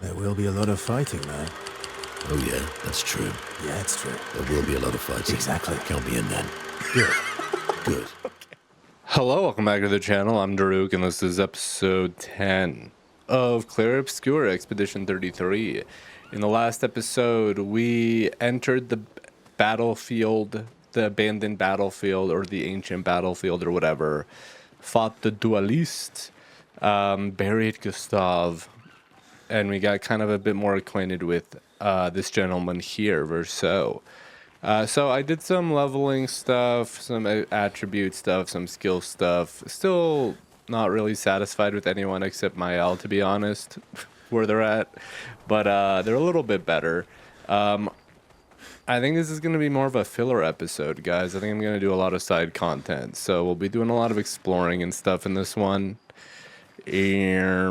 There will be a lot of fighting, though. Oh yeah, that's true. Yeah, it's true. There will be a lot of fighting. Exactly. Count me in then. Good. Good. Hello, welcome back to the channel. I'm Doruk, and this is episode 10 of Clair Obscur Expedition 33. In the last episode, we entered the battlefield, the abandoned battlefield, or the ancient battlefield, or whatever. Fought the duelist, buried Gustav, and we got kind of a bit more acquainted with this gentleman here, Verso. So I did some leveling stuff, some attribute stuff, some skill stuff. Still not really satisfied with anyone except Mael, to be honest, where they're at. But they're a little bit better. I think this is going to be more of a filler episode, guys. I think I'm going to do a lot of side content. So we'll be doing a lot of exploring and stuff in this one. Yeah,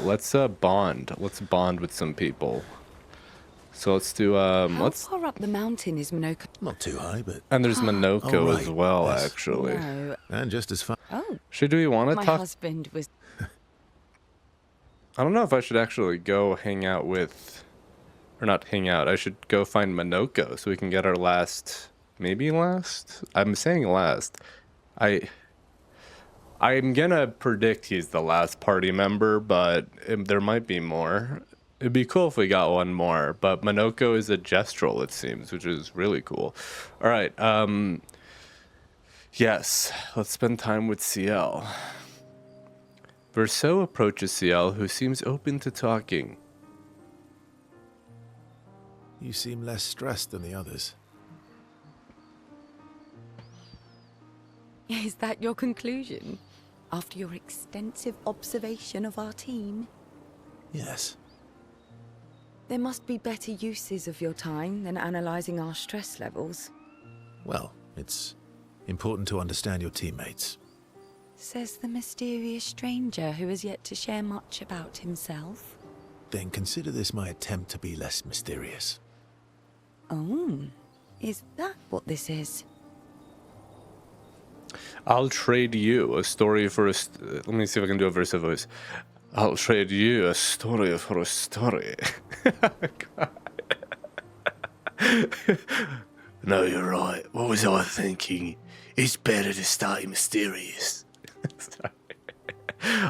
let's bond. Let's bond with some people. So let's do How far up the mountain is Minoko? Not too high, but... and there's Minoko Oh, right. as well, Yes. actually. No. And just as far... Oh, Do we want to my talk? husband was. I don't know if I should actually go hang out with, or not hang out. I should go find Minoko so we can get our last, maybe last. I'm saying last. I'm gonna predict he's the last party member, but there might be more. It'd be cool if we got one more, but Minoko is a gestural, it seems, which is really cool. All right, yes, let's spend time with CL. Verso approaches CL, who seems open to talking. You seem less stressed than the others. Is that your conclusion? After your extensive observation of our team? Yes. There must be better uses of your time than analysing our stress levels. Well, it's important to understand your teammates. Says the mysterious stranger who has yet to share much about himself. Then consider this my attempt to be less mysterious. Oh, is that what this is? I'll trade you a story for a... let me see if I can do a Verso voice. I'll trade you a story for a story. No, you're right. What was I thinking? It's better to stay mysterious.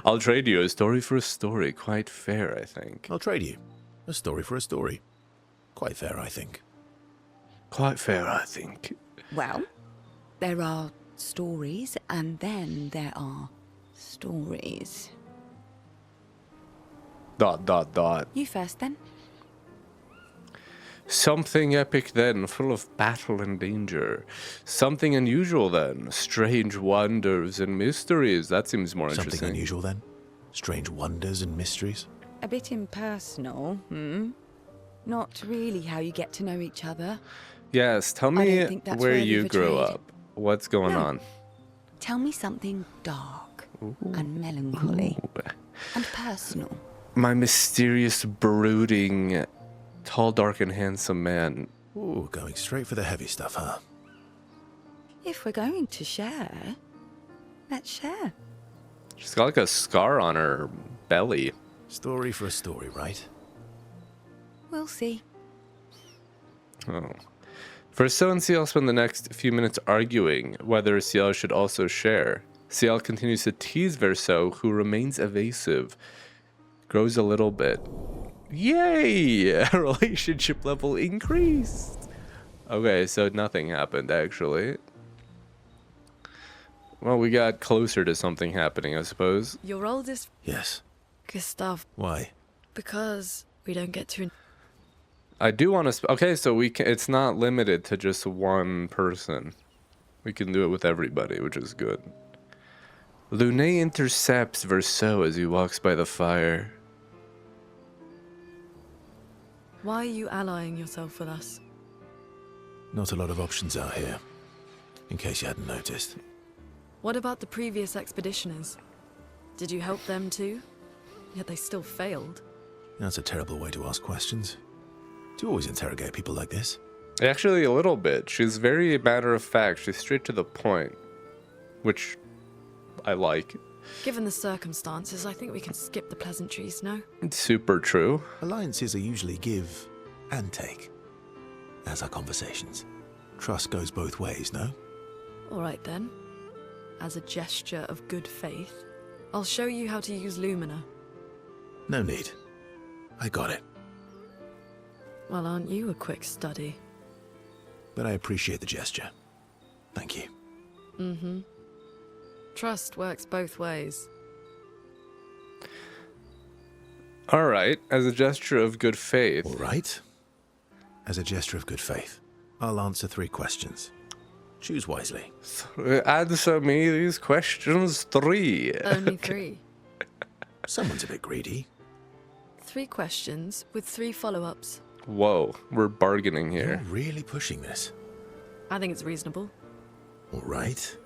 I'll trade you a story for a story. Quite fair, I think. I'll trade you. A story for a story. Quite fair, I think. Quite fair, I think. Well, there are stories, and then there are stories. ... You first, then. Something epic then, full of battle and danger. Something unusual then, strange wonders and mysteries. That seems more interesting. Something unusual then? Strange wonders and mysteries? A bit impersonal, Not really how you get to know each other. Yes, tell I me don't think that's where worthy you of a grew trade. up. What's going No. on? Tell me something dark and melancholy and personal. My mysterious, brooding, tall, dark, and handsome man. Ooh, going straight for the heavy stuff, huh? If we're going to share, let's share. She's got like a scar on her belly. Story for a story, right? We'll see. Oh. Verso and CL spend the next few minutes arguing whether CL should also share. CL continues to tease Verso, who remains evasive. Grows a little bit. Yay! Relationship level increased. Okay, so nothing happened, actually. Well, we got closer to something happening, I suppose. Your oldest, Yes. Gustav, Why? because we don't get to. I do want to... okay, so we can... it's not limited to just one person. We can do it with everybody, which is good. Lune intercepts Verso as he walks by the fire. Why are you allying yourself with us? Not a lot of options out here. In case you hadn't noticed. What about the previous expeditioners? Did you help them too? Yet they still failed. That's a terrible way to ask questions. Do you always interrogate people like this? Actually, a little bit. She's very matter of fact. She's straight to the point, which I like. Given the circumstances, I think we can skip the pleasantries, no? It's super true. Alliances are usually give and take, as are conversations. Trust goes both ways, no? All right then. As a gesture of good faith, I'll show you how to use Lumina. No need. I got it. Well, aren't you a quick study? But I appreciate the gesture. Thank you. Mm-hmm. Trust works both ways. All right, as a gesture of good faith. All right. As a gesture of good faith, I'll answer 3 questions. Choose wisely. Answer me these questions 3. Only 3. Someone's a bit greedy. 3 questions with 3 follow-ups. Whoa, we're bargaining here. You're really pushing this. I think it's reasonable. All right.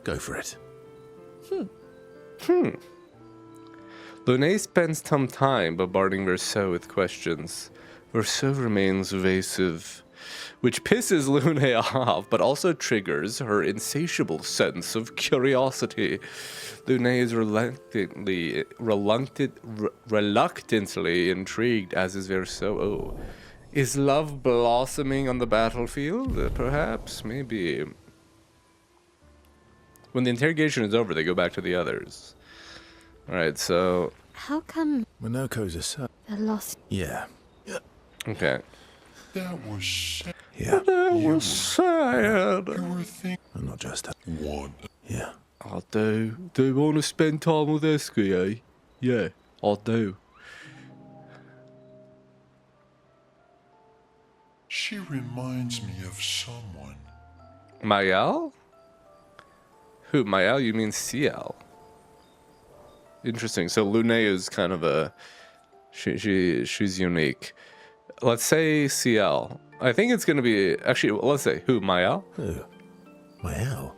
Go for it. Lune spends some time bombarding Verso with questions. Verso remains evasive, which pisses Lune off, but also triggers her insatiable sense of curiosity. Lune is reluctantly intrigued, as is Verso. Oh. Is love blossoming on the battlefield? Perhaps, maybe. When the interrogation is over, they go back to the others. Alright, so... How come Minoko's a son. they're lost? Yeah. Okay. That was sad. Yeah. That was sad. You were thinking And not just that. one. Yeah. I do. Do you want to spend time with Esky, eh? Yeah, I do. She reminds me of someone. Mayal? Who, Mayal? You mean CL? Interesting. So Lune is kind of a... She's unique. Let's say CL. I think it's going to be... Actually, let's say who, Mayal? Who? Mayal?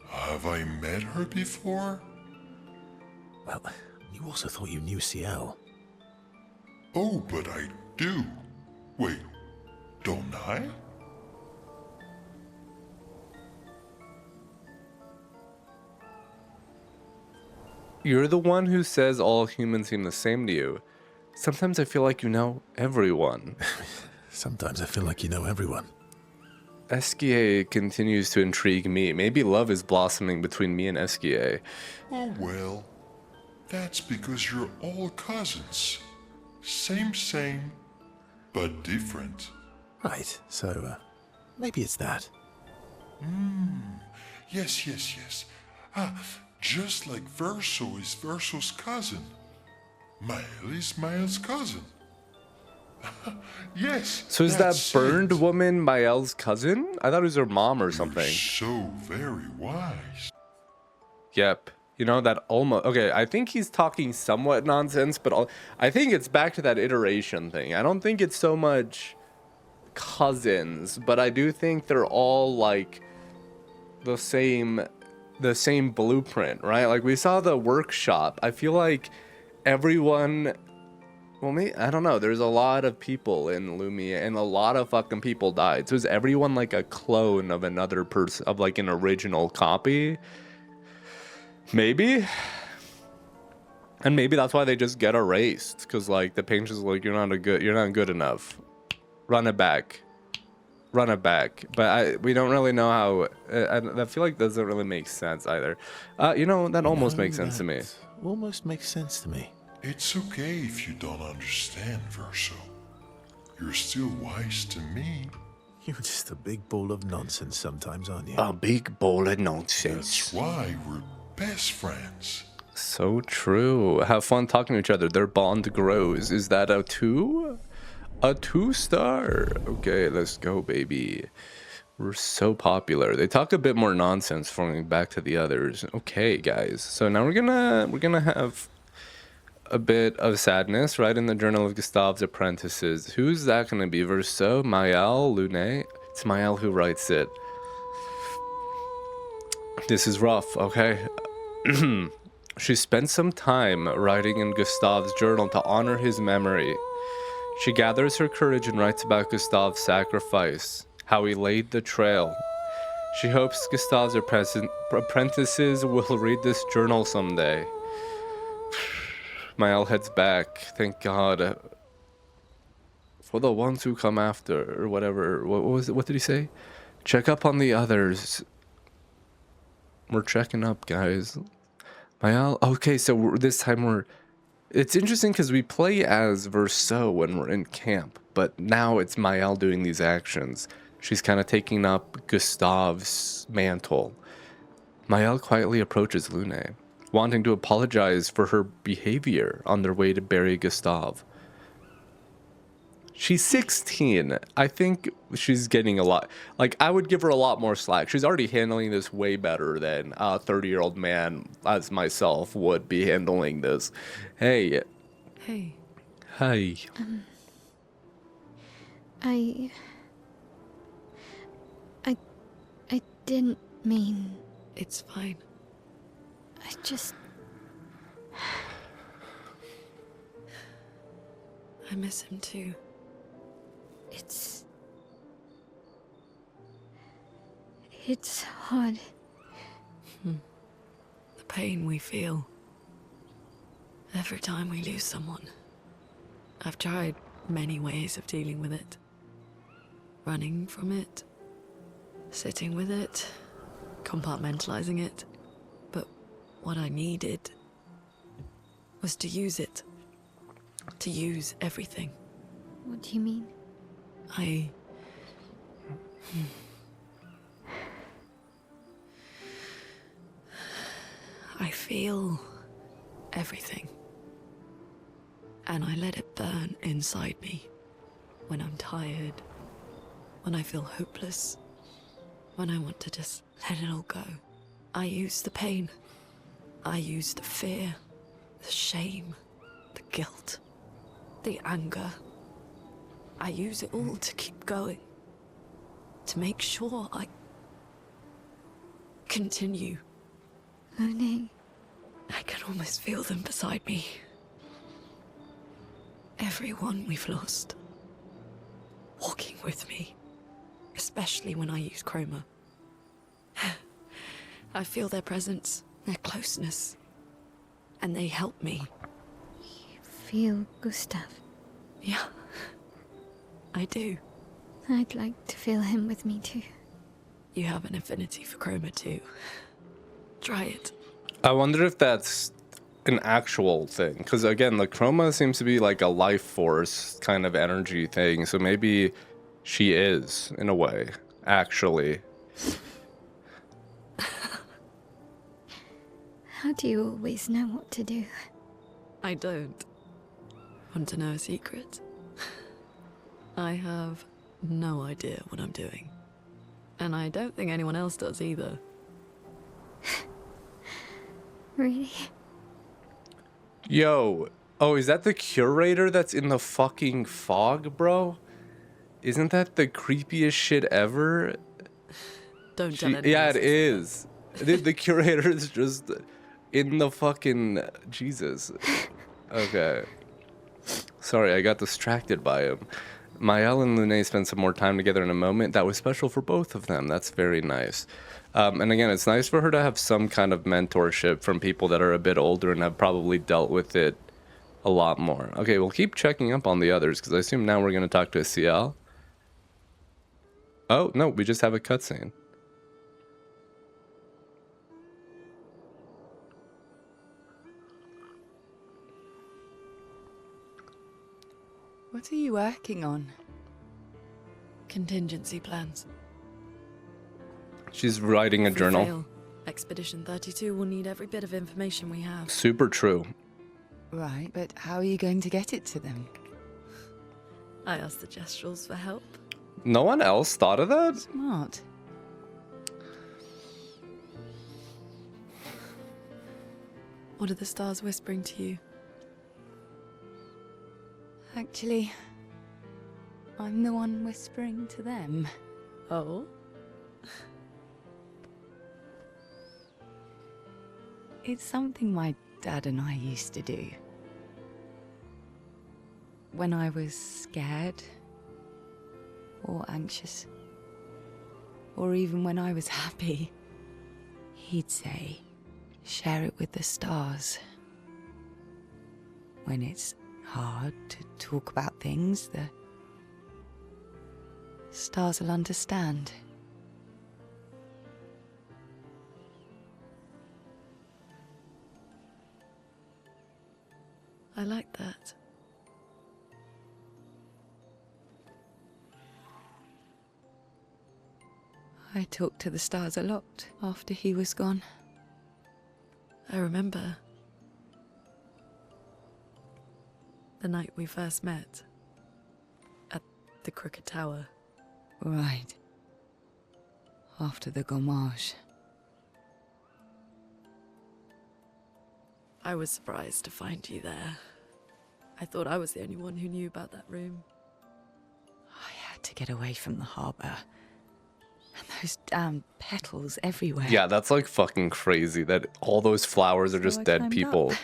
Have I met her before? Well, you also thought you knew CL. Oh, but I do. Wait, don't I? You're the one who says all humans seem the same to you. Sometimes I feel like you know everyone. Sometimes I feel like you know everyone. Eskie continues to intrigue me. Maybe love is blossoming between me and Eskie. Oh, well. That's because you're all cousins. Same, but different. Right, so, maybe it's that. Yes. Just like Verso is Verso's cousin. Mael is Mael's cousin. Yes. So is that that's burned it. woman Mael's cousin? I thought it was her mom or You're something. so very wise. Yep. You know, that almost... Okay, I think he's talking somewhat nonsense, but I think it's back to that iteration thing. I don't think it's so much cousins, but I do think they're all, like, the same blueprint, right? Like, we saw the workshop. I feel like everyone... Well, I don't know. There's a lot of people in Lumia, and a lot of fucking people died. So is everyone, like, a clone of another person, of, like, an original copy? Maybe, and maybe that's why they just get erased, because like the Paintress is like, you're not good enough. Run it back. But we don't really know how. I feel like that doesn't really make sense either. You know, that almost makes sense to me. Almost makes sense to me. It's okay if you don't understand, Verso. You're still wise to me. You're just a big ball of nonsense sometimes, aren't you? A big bowl of nonsense. That's why we're best friends. So true. Have fun talking to each other. Their bond grows. Is that a 2? A 2-star. Okay, let's go, baby. We're so popular. They talk a bit more nonsense from back to the others. Okay, guys. So now we're gonna have a bit of sadness, right? In the Journal of Gustave's Apprentices. Who's that gonna be? Verso, Mayal, Lune? It's Mayal who writes it. This is rough, okay? She spent some time writing in Gustave's journal to honor his memory. She gathers her courage and writes about Gustave's sacrifice, how he laid the trail, She hopes Gustav's apprentices will read this journal someday. Mael heads back. Thank God. For the ones who come after, or whatever. What was it? What did he say? Check up on the others. We're checking up, guys. Mael. Okay, so this time it's interesting because we play as Verso when we're in camp, but now it's Mael doing these actions. She's kind of taking up Gustav's mantle. Mael quietly approaches Lune, wanting to apologize for her behavior on their way to bury Gustav. She's 16. I think she's getting a lot. Like, I would give her a lot more slack. She's already handling this way better than a 30-year-old man as myself would be handling this. Hey. Hey. Hi. I didn't mean... It's fine. I just... I miss him too. It's hard. The pain we feel every time we lose someone. I've tried many ways of dealing with it. Running from it, sitting with it, compartmentalizing it. But what I needed was to use it. To use everything. What do you mean? I feel everything. And I let it burn inside me. When I'm tired. When I feel hopeless. When I want to just let it all go. I use the pain. I use the fear. The shame. The guilt. The anger. I use it all to keep going. To make sure I continue. Lune. I can almost feel them beside me. Everyone we've lost. Walking with me. Especially when I use chroma. I feel their presence, their closeness. And they help me. You feel Gustav? Yeah. I do. I'd like to feel him with me too. You have an affinity for chroma too. Try it. I wonder if that's an actual thing. Because again, the chroma seems to be like a life force kind of energy thing. So maybe she is, in a way, actually. How do you always know what to do? I don't. Want to know a secret? I have no idea what I'm doing. And I don't think anyone else does either. Really? Yo. Oh, is that the curator that's in the fucking fog, bro? Isn't that the creepiest shit ever? Don't tell anyone Yeah, else it is. The curator is just in the fucking... Jesus. Okay. Sorry, I got distracted by him. Mael and Lune spent some more time together in a moment that was special for both of them. That's very nice. And again, it's nice for her to have some kind of mentorship from people that are a bit older and have probably dealt with it a lot more. Okay, we'll keep checking up on the others because I assume now we're going to talk to Ciel. Oh, no, we just have a cutscene. What are you working on? Contingency plans. She's writing a If we journal. fail, Expedition 32 will need every bit of information we have. Super true. Right, but how are you going to get it to them? I asked the Gestrals for help. No one else thought of that? Smart. What are the stars whispering to you? Actually, I'm the one whispering to them. Oh? It's something my dad and I used to do. When I was scared or anxious. or even when I was happy, he'd say, share it with the stars. When it's hard to talk about things, the stars will understand. I like that. I talked to the stars a lot after he was gone. I remember the night we first met at the Crooked Tower. Right. After the Gommage. I was surprised to find you there. I thought I was the only one who knew about that room. I had to get away from the harbour. And those damn petals everywhere. Yeah, that's like fucking crazy that all those flowers are So just I dead climbed people. up.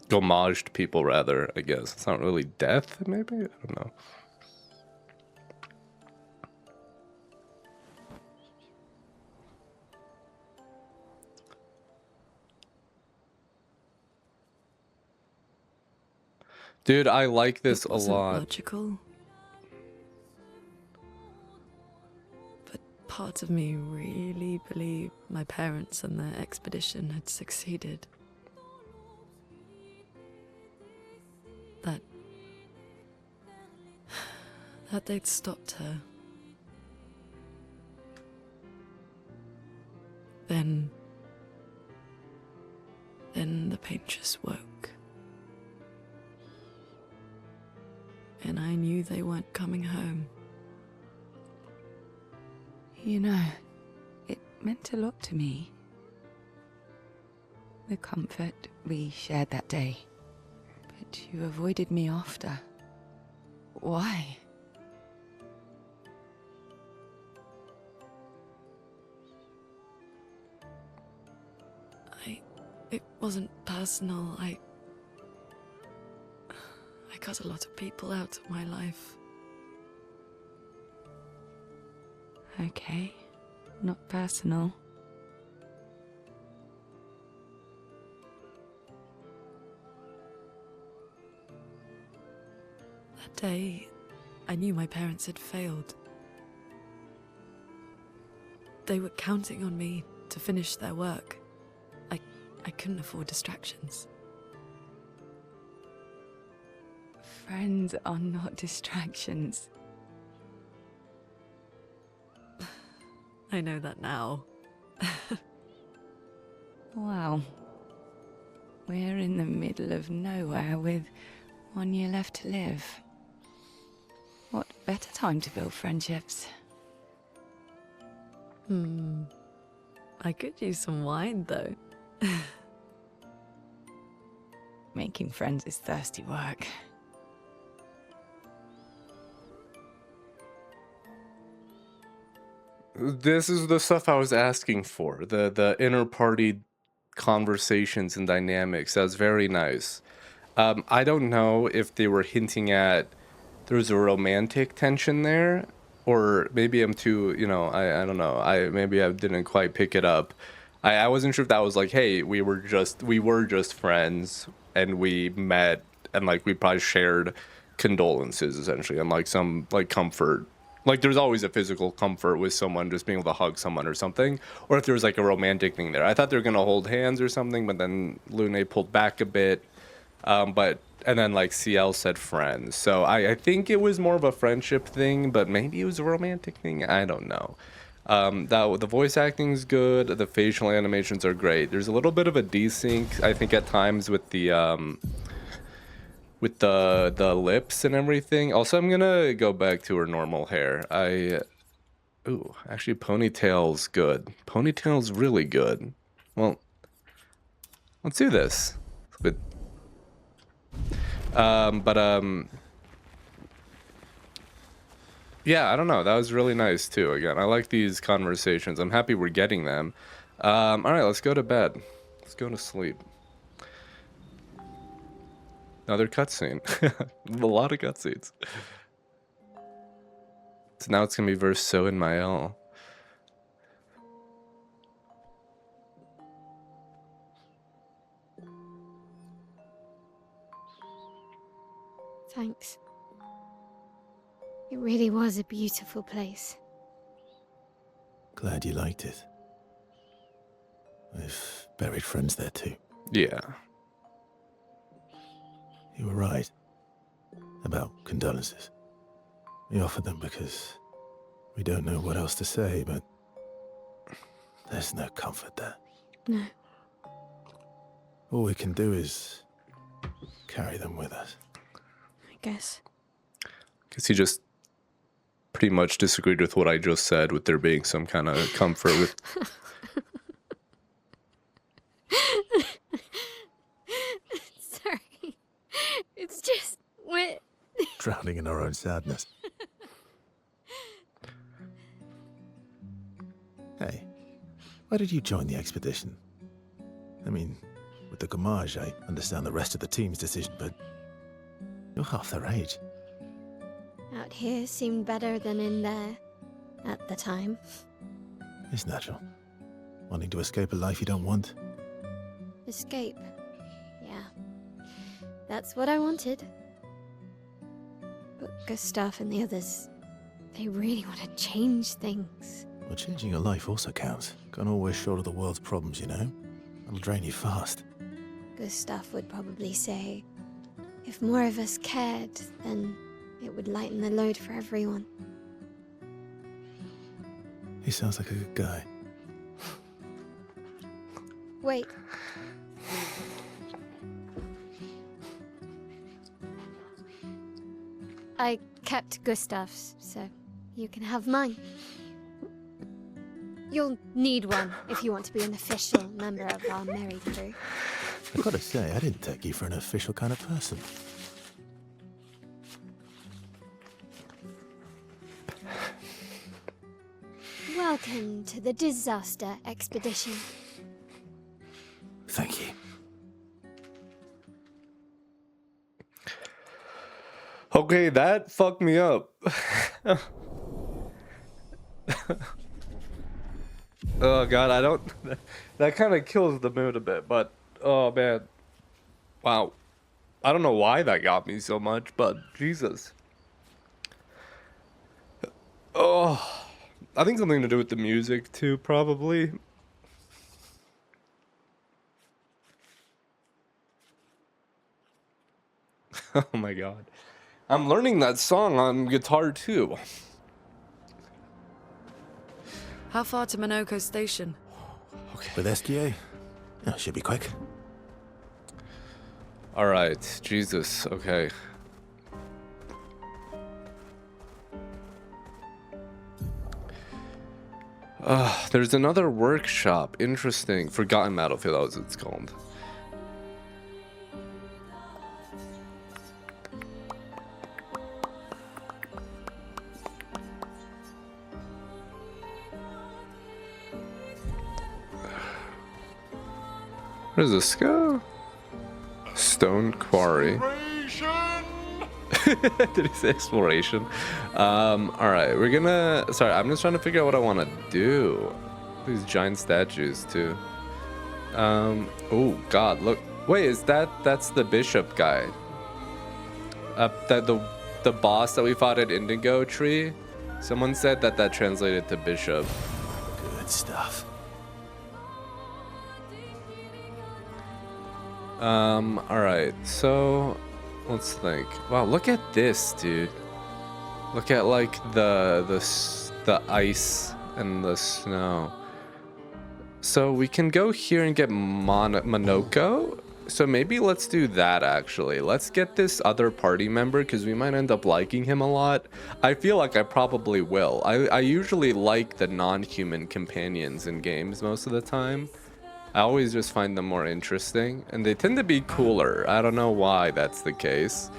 Gommaged people, rather, I guess. It's not really death, maybe? I don't know. Dude, I like this It a wasn't lot. logical. But parts of me really believe my parents and their expedition had succeeded. That they'd stopped her. Then the Paintress woke. And I knew they weren't coming home. You know, it meant a lot to me. The comfort we shared that day. But you avoided me after. Why? It wasn't personal. I cut a lot of people out of my life. Okay, not personal. That day, I knew my parents had failed. They were counting on me to finish their work. I couldn't afford distractions. Friends are not distractions. I know that now. Wow. We're in the middle of nowhere with 1 year left to live. What better time to build friendships? I could use some wine, though. Making friends is thirsty work. This is the stuff I was asking for. The inner party conversations and dynamics. That's very nice. I don't know if they were hinting at there's a romantic tension there, or maybe I'm too, I don't know. Maybe I didn't quite pick it up. I wasn't sure if that was like, hey, we were just friends and we met and like we probably shared condolences essentially and like some like comfort. Like there's always a physical comfort with someone just being able to hug someone or something, or if there was like a romantic thing there. I thought they were gonna hold hands or something, but then Lune pulled back a bit. And then like CL said friends. So I think it was more of a friendship thing, but maybe it was a romantic thing. I don't know. The voice acting's good. The facial animations are great. There's a little bit of a desync, I think, at times with the lips and everything. Also, I'm gonna go back to her normal hair. Actually, ponytail's good. Ponytail's really good. Well, let's do this. But yeah, I don't know. That was really nice too. Again, I like these conversations. I'm happy we're getting them. All right, let's go to bed. Let's go to sleep. Another cutscene. A lot of cutscenes. So now it's gonna be verse so in my L. Thanks. It really was a beautiful place. Glad you liked it. We've buried friends there too. Yeah. You were right about condolences. We offered them because we don't know what else to say, but there's no comfort there. No. All we can do is carry them with us. I guess. Because he just pretty much disagreed with what I just said, with there being some kind of comfort with. Sorry. It's just we're Drowning in our own sadness. Hey, why did you join the expedition? I mean, with the Gommage, I understand the rest of the team's decision, but you're half their age. out here seemed better than in there at the time. It's natural. Wanting to escape a life you don't want. Escape. Yeah. That's what I wanted. But Gustav and the others, they really want to change things. Well, changing your life also counts. Can't always shoulder the world's problems, you know? It'll drain you fast. Gustav would probably say, if more of us cared, then it would lighten the load for everyone. He sounds like a good guy. Wait. I kept Gustav's, so you can have mine. You'll need one if you want to be an official member of our merry crew. I've got to say, I didn't take you for an official kind of person. Welcome to the disaster expedition. Thank you. Okay, that fucked me up. Oh god, I don't... That kind of kills the mood a bit, but... Oh man. Wow. I don't know why that got me so much, but Jesus. Oh... I think something to do with the music too, probably. Oh my god. I'm learning that song on guitar too. How far to Minoko Station? Okay. With SDA? Oh, should be quick. Alright, Jesus, okay. There's another workshop. Interesting. Forgotten Battlefield, that was what it's called. Where does this go? Stone Quarry. Did he say exploration? Alright, we're gonna... Sorry, I'm just trying to figure out what I want to do. These giant statues, too. Oh, God, look. Wait, is that's the bishop guy? The boss that we fought at Indigo Tree? Someone said that translated to bishop. Good stuff. Alright, so... Let's think. Wow, look at this, dude. Look at like the ice and the snow. So we can go here and get Minoko. So maybe let's do that actually. Let's get this other party member because we might end up liking him a lot. I feel like I probably will. I usually like the non-human companions in games most of the time. I always just find them more interesting, and they tend to be cooler. I don't know why that's the case.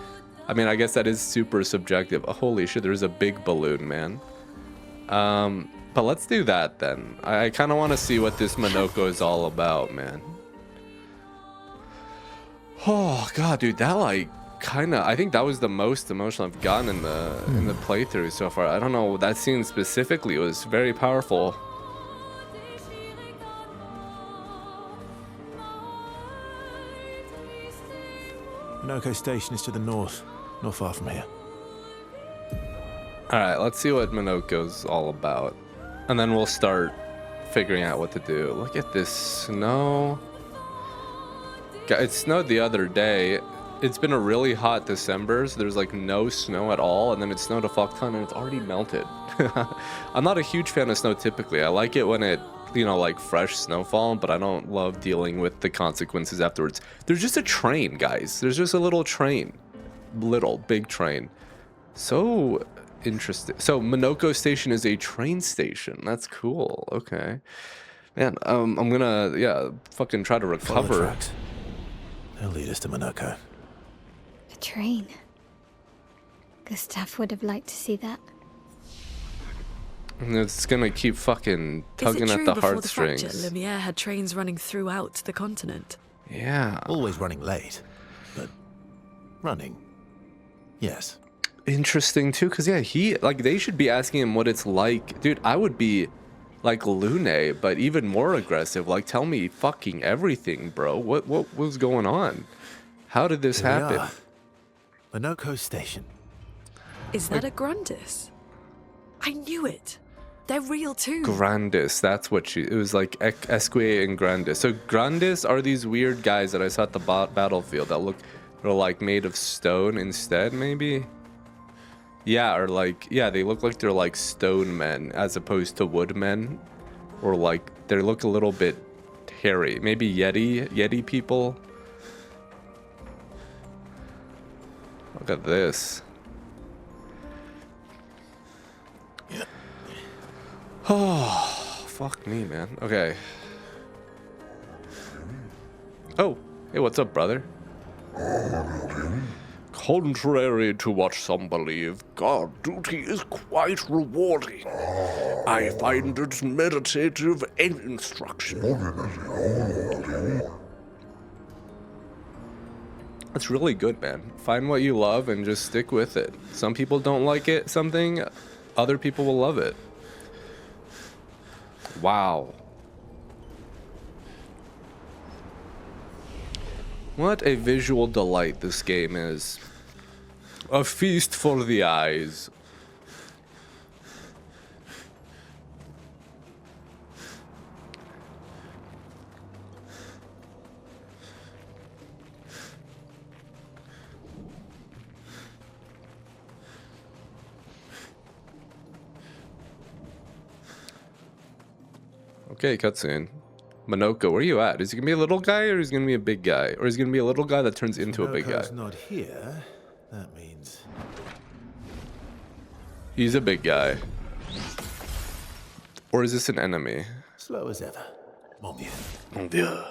I mean, I guess that is super subjective. Oh, holy shit, there's a big balloon, man. But let's do that then. I kind of want to see what this Minoko is all about, man. Oh, God, dude, that, like, I think that was the most emotional I've gotten in the playthrough so far. I don't know, that scene specifically was very powerful. Minoko Station is to the north, not far from here. Alright, let's see what Minoko's all about. And then we'll start figuring out what to do. Look at this snow. It snowed the other day. It's been a really hot December, so there's like no snow at all, and then it snowed a fuck ton and it's already melted. I'm not a huge fan of snow typically. I like it when it, you know, like fresh snowfall, but I don't love dealing with the consequences afterwards. There's just a train, guys. There's just a little train. Big train. So interesting. So Minoko Station is a train station. That's cool. Okay. Man, I'm gonna, yeah, fucking try to Follow the recover. tracks. They'll lead us to Minoko. A train. Gustav would have liked to see that. And it's gonna keep fucking Is tugging it at true the before the fracture, heartstrings. Lumiere had trains running throughout the continent? Yeah. Always running late, but running. Yes. Interesting too, because yeah, they should be asking him what it's like. Dude, I would be like Lune, but even more aggressive. Like, tell me fucking everything, bro. What was going on? How did this Here we happen? are. Minoko Station. Is that a Grandis? I knew it. They're real too. Grandis, that's what it was like Esque and Grandis. So Grandis are these weird guys that I saw at the battlefield that they're like made of stone instead, maybe? Yeah, or like, yeah, they look like they're like stone men as opposed to wood men. Or like, they look a little bit hairy. Maybe Yeti people. Look at this. Oh, fuck me, man. Okay. Oh, hey, what's up, brother? Contrary to what some believe, guard duty is quite rewarding. I find it meditative and instructional. It's really good, man. Find what you love and just stick with it. Some people don't like something, other people will love it. Wow. What a visual delight this game is. A feast for the eyes. Okay, cutscene. Minoko, where are you at? Is he gonna be a little guy or is he gonna be a big guy? Or is he gonna be a little guy that turns into a big guy? Minoko's not here. That means He's a big guy. Or is this an enemy? slow as ever. Mon Dieu. Mon Dieu.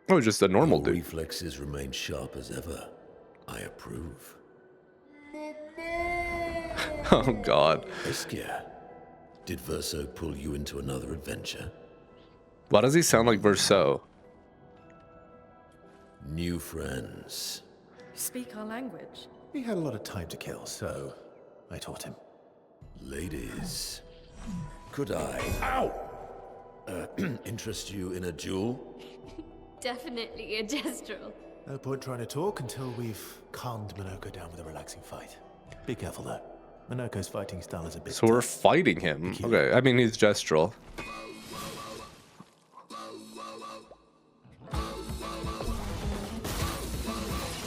Oh, just a normal Your dude. reflexes remain sharp as ever. I approve. Oh god. Obscur, did Verso pull you into another adventure? Why does he sound like Verso? New friends. Speak our language. He had a lot of time to kill, so I taught him. Ladies, could I interest you in a duel? Definitely a gestural. No point trying to talk until we've calmed Minoko down with a relaxing fight. Be careful though. Minoko's fighting style is a bit So we're tough. fighting him. Okay, I mean he's gestural.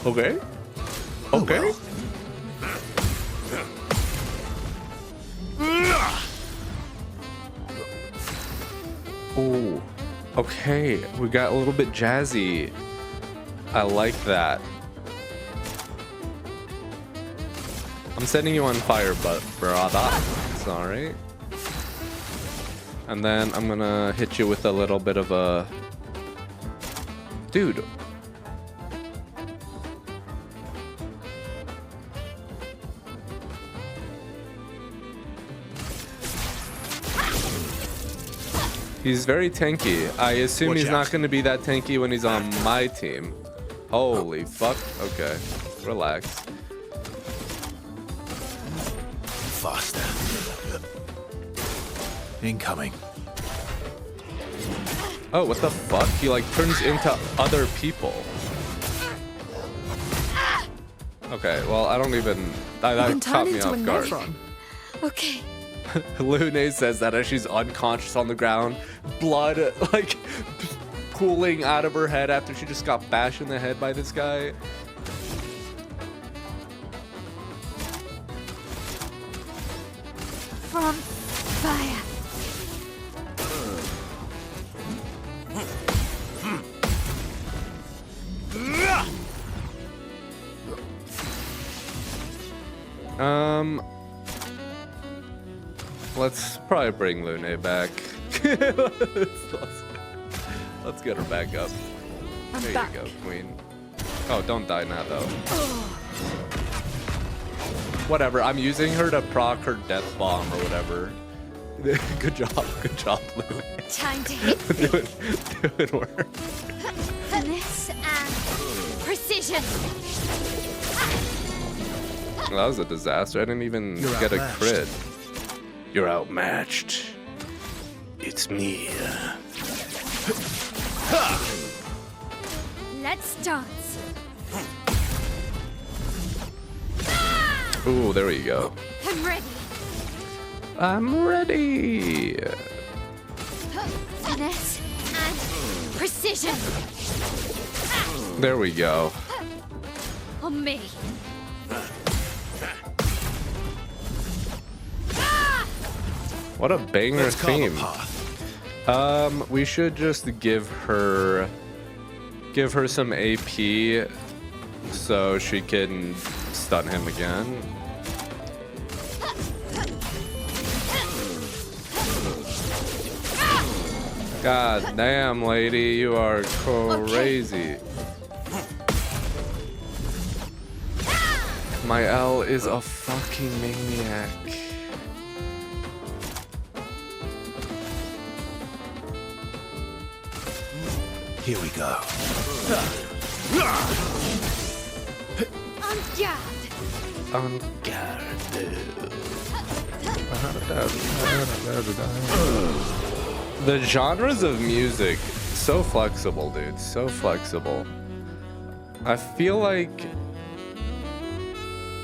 Okay. Okay. Oh, okay. We got a little bit jazzy. I like that. I'm setting you on fire, but brother. Sorry. And then I'm gonna hit you with a little bit of a... Dude. He's very tanky. I assume he's not going to be that tanky when he's on my team. Holy fuck. Okay. Relax. Faster. Incoming. Oh, what the fuck? He like turns into other people. Okay, well, I don't even... That caught me off guard. Okay. Lune says that as she's unconscious on the ground, blood like pooling out of her head after she just got bashed in the head by this guy. From fire. Let's probably bring Lune back. Let's get her back up. There you go, Queen. Oh, don't die now, though. Whatever, I'm using her to proc her death bomb or whatever. Good job, Lune. Time to hit. Doing work. Finesse and precision. Well, that was a disaster. I didn't even get a crit. You're outmatched. It's me. Let's dance. Ooh, there we go. I'm ready. I'm ready. Finesse and precision. There we go. On me. What a banger theme. We should just give her some AP so she can stun him again. God damn, lady, you are crazy. My L is a fucking maniac. Here we go. On guard. On guard. The genres of music, so flexible, dude. So flexible. I feel like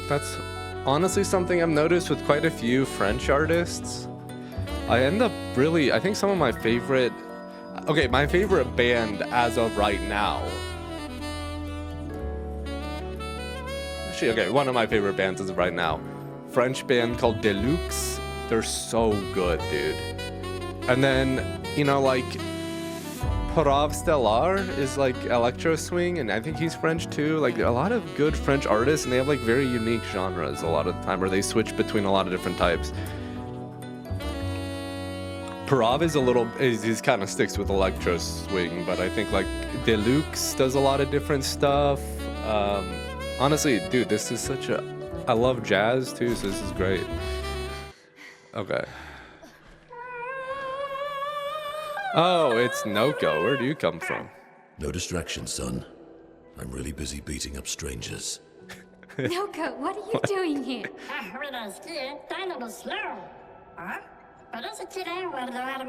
that's honestly something I've noticed with quite a few French artists. I think some of my favorite... Okay, my favorite band as of right now. Actually, okay, one of my favorite bands as of right now. French band called Deluxe. They're so good, dude. And then, you know, like, Parav Stellar is like electro swing, and I think he's French too. Like, a lot of good French artists, and they have like very unique genres a lot of the time, or they switch between a lot of different types. Parav is he's kind of sticks with electro swing, but I think like Deluxe does a lot of different stuff. Honestly, dude, this is I love jazz too, so this is great. Okay. Oh, it's Noko. Where do you come from? No distraction, son. I'm really busy beating up strangers. Noko, what are you doing here?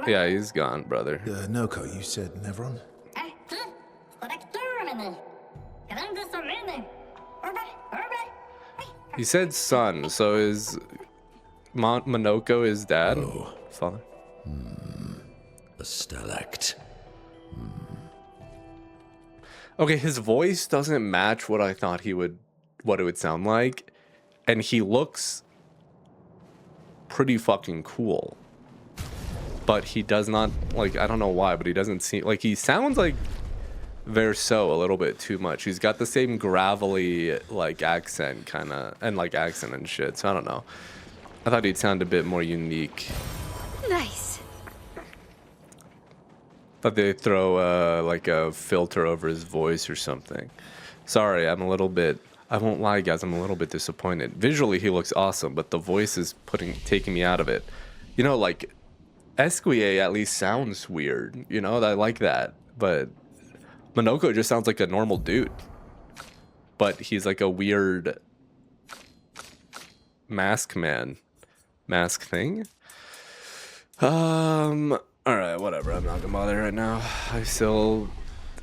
Yeah, he's gone, brother. Noko, you said Nevron? He said son, so is Monoko his dad? Oh. Father? A stalact. Okay, his voice doesn't match what I thought what it would sound like, and he looks pretty fucking cool. But he does not, like, I don't know why, but he doesn't seem, like, he sounds like Verso a little bit too much. He's got the same gravelly, like, accent, kind of, and, like, accent and shit, so I don't know. I thought he'd sound a bit more unique. Nice. Thought they'd throw, like, a filter over his voice or something. Sorry, I'm a little bit, I won't lie, guys, I'm a little bit disappointed. Visually, he looks awesome, but the voice is taking me out of it. You know, like, Esquier at least sounds weird, you know, I like that, but Monoko just sounds like a normal dude. but he's like a weird mask thing. All right, whatever. I'm not gonna bother right now.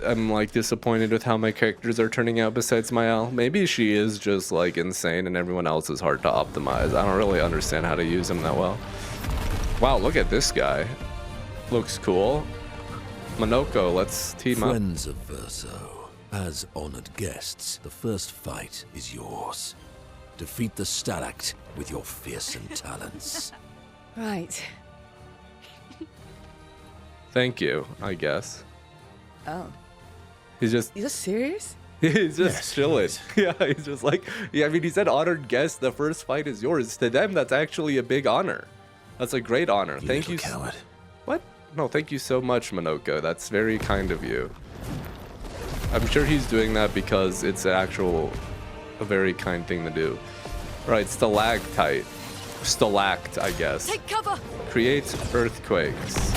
I'm like disappointed with how my characters are turning out besides Mael. Maybe she is just like insane and everyone else is hard to optimize. I don't really understand how to use him that well. Wow, look at this guy. Looks cool. Monoko, let's team up. Friends of Verso, as honored guests, the first fight is yours. Defeat the Stalact with your fearsome talents. Right. Thank you, I guess. Oh. You're serious? He's just chilling. Yeah, he's just like, yeah, I mean, he said honored guest, the first fight is yours. To them, that's actually a big honor. That's a great honor. Thank you. Coward. What? No, thank you so much, Monoko. That's very kind of you. I'm sure he's doing that because it's a very kind thing to do. Right, stalactite. Stalact, I guess. Take cover! Creates earthquakes.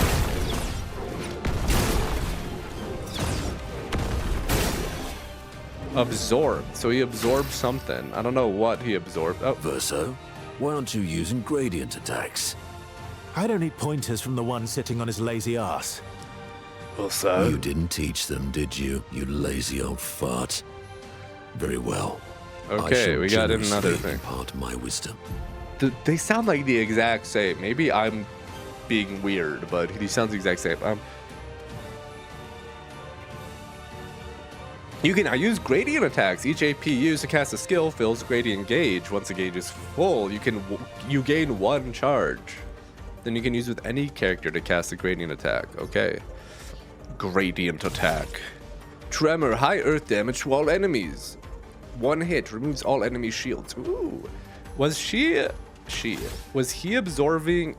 Absorbed. So he absorbed something. I don't know what he absorbed. Oh, Verso, why aren't you using gradient attacks? I don't need pointers from the one sitting on his lazy ass. also. You didn't teach them, did you? You lazy old fart. Very well. Okay, we got another thing. Impart my wisdom. They sound like the exact same. Maybe I'm being weird, but he sounds the exact same. You can use gradient attacks. Each AP used to cast a skill fills gradient gauge. Once the gauge is full, you gain 1 charge. Then you can use with any character to cast a gradient attack. Okay. Gradient attack. Tremor, high earth damage to all enemies. 1 hit removes all enemy shields. Ooh. Was he absorbing?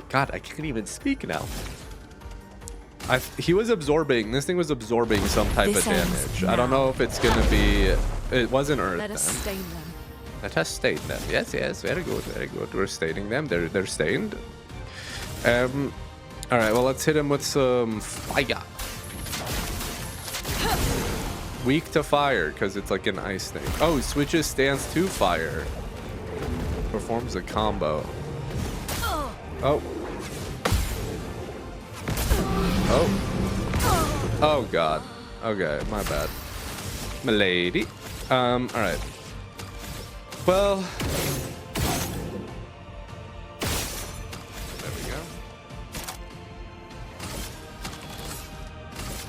God, I can't even speak now. He was absorbing. This thing was absorbing some type of damage. I don't know if it's gonna be. It wasn't earth. Let us stain them. Let us stain them. Yes, yes. Very good, very good. We're staining them. They're stained. All right. Well, let's hit him with some fire. Weak to fire because it's like an ice thing. Oh, switches stance to fire. Performs a combo. Oh. Oh. Oh god. Okay, my bad. Milady. Alright. Well. There we go.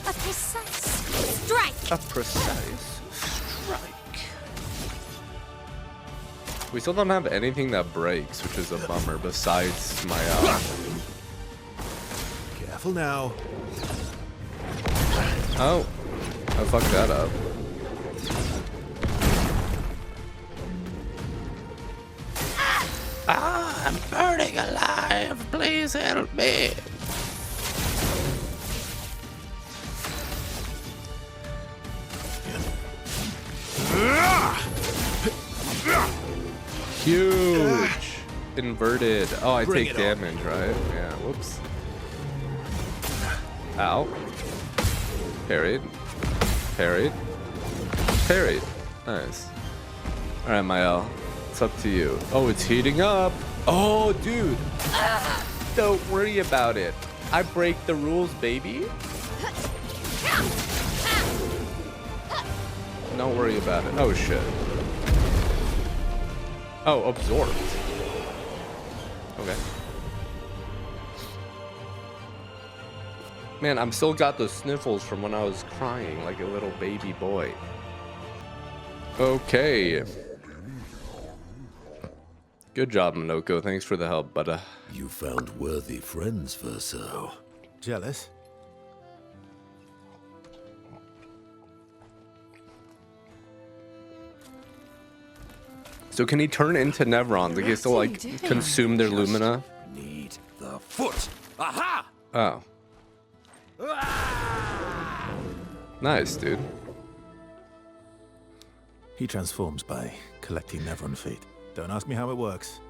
A precise strike. A precise strike. We still don't have anything that breaks, which is a bummer, besides my Careful now. Oh, I fucked that up. Ah, I'm burning alive. Please help me. Huge. Inverted. Oh, I take damage, right? Yeah, whoops. Ow. Parried. Parried. Parried. Nice. Alright, Mael. It's up to you. Oh, it's heating up. Oh, dude. Don't worry about it. I break the rules, baby. Don't worry about it. Oh, shit. Oh, absorbed. Okay. Man, I'm still got the sniffles from when I was crying like a little baby boy. Okay. Good job, Monoko. Thanks for the help, but You found worthy friends, Verso. Jealous? So can he turn into Nevrons? Like he still like consume their lumina? Need the foot. Aha! Oh. Nice, dude. He transforms by collecting Nevron feet. Don't ask me how it works.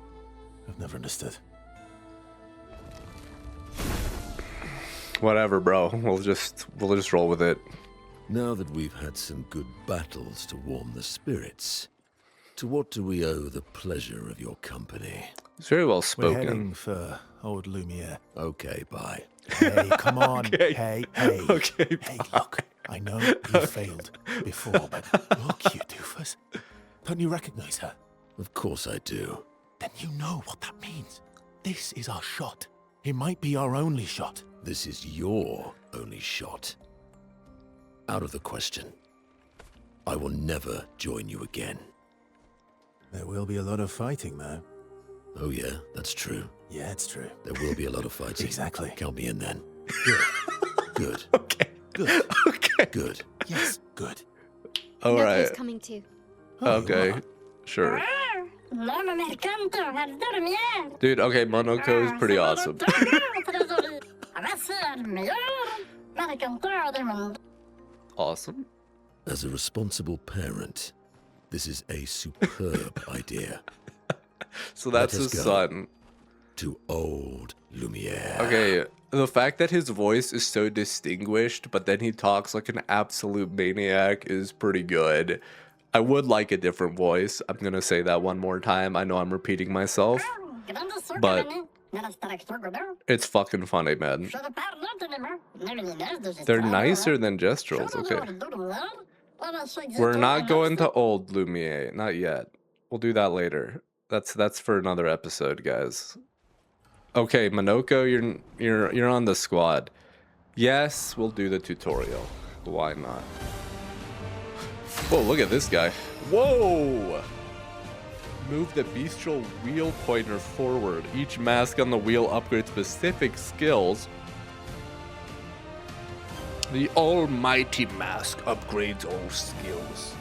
I've never understood. Whatever, bro. We'll just roll with it. Now that we've had some good battles to warm the spirits, to what do we owe the pleasure of your company? It's very well We're spoken. heading for old Lumiere. Okay, bye. Hey, come on. Okay. Hey. Okay, Hey, look. I know you failed before, but look, you doofus. Don't you recognize her? Of course I do. Then you know what that means. This is our shot. It might be our only shot. This is your only shot. Out of the question. I will never join you again. There will be a lot of fighting, though. Oh yeah, that's true. Yeah, it's true. There will be a lot of fighting. Exactly. Count me in then. Good. Good. Okay. Good. Okay. Good. Yes, good. All Noko's right. coming too. Okay. Sure. Dude, okay, Monoko is pretty awesome. Awesome. As a responsible parent, this is a superb idea. So that's Let us his go. son. To old Lumiere. Okay, the fact that his voice is so distinguished, but then he talks like an absolute maniac is pretty good. I would like a different voice. I'm gonna say that one more time. I know I'm repeating myself, but it's fucking funny, man. They're nicer than Gestrels, okay. We're not going to old Lumiere, not yet. We'll do that later. That's for another episode, guys. Okay, Monoko, you're on the squad. Yes, we'll do the tutorial. Why not? Whoa, look at this guy. Whoa! Move the bestial wheel pointer forward. Each mask on the wheel upgrades specific skills. The almighty mask upgrades all skills.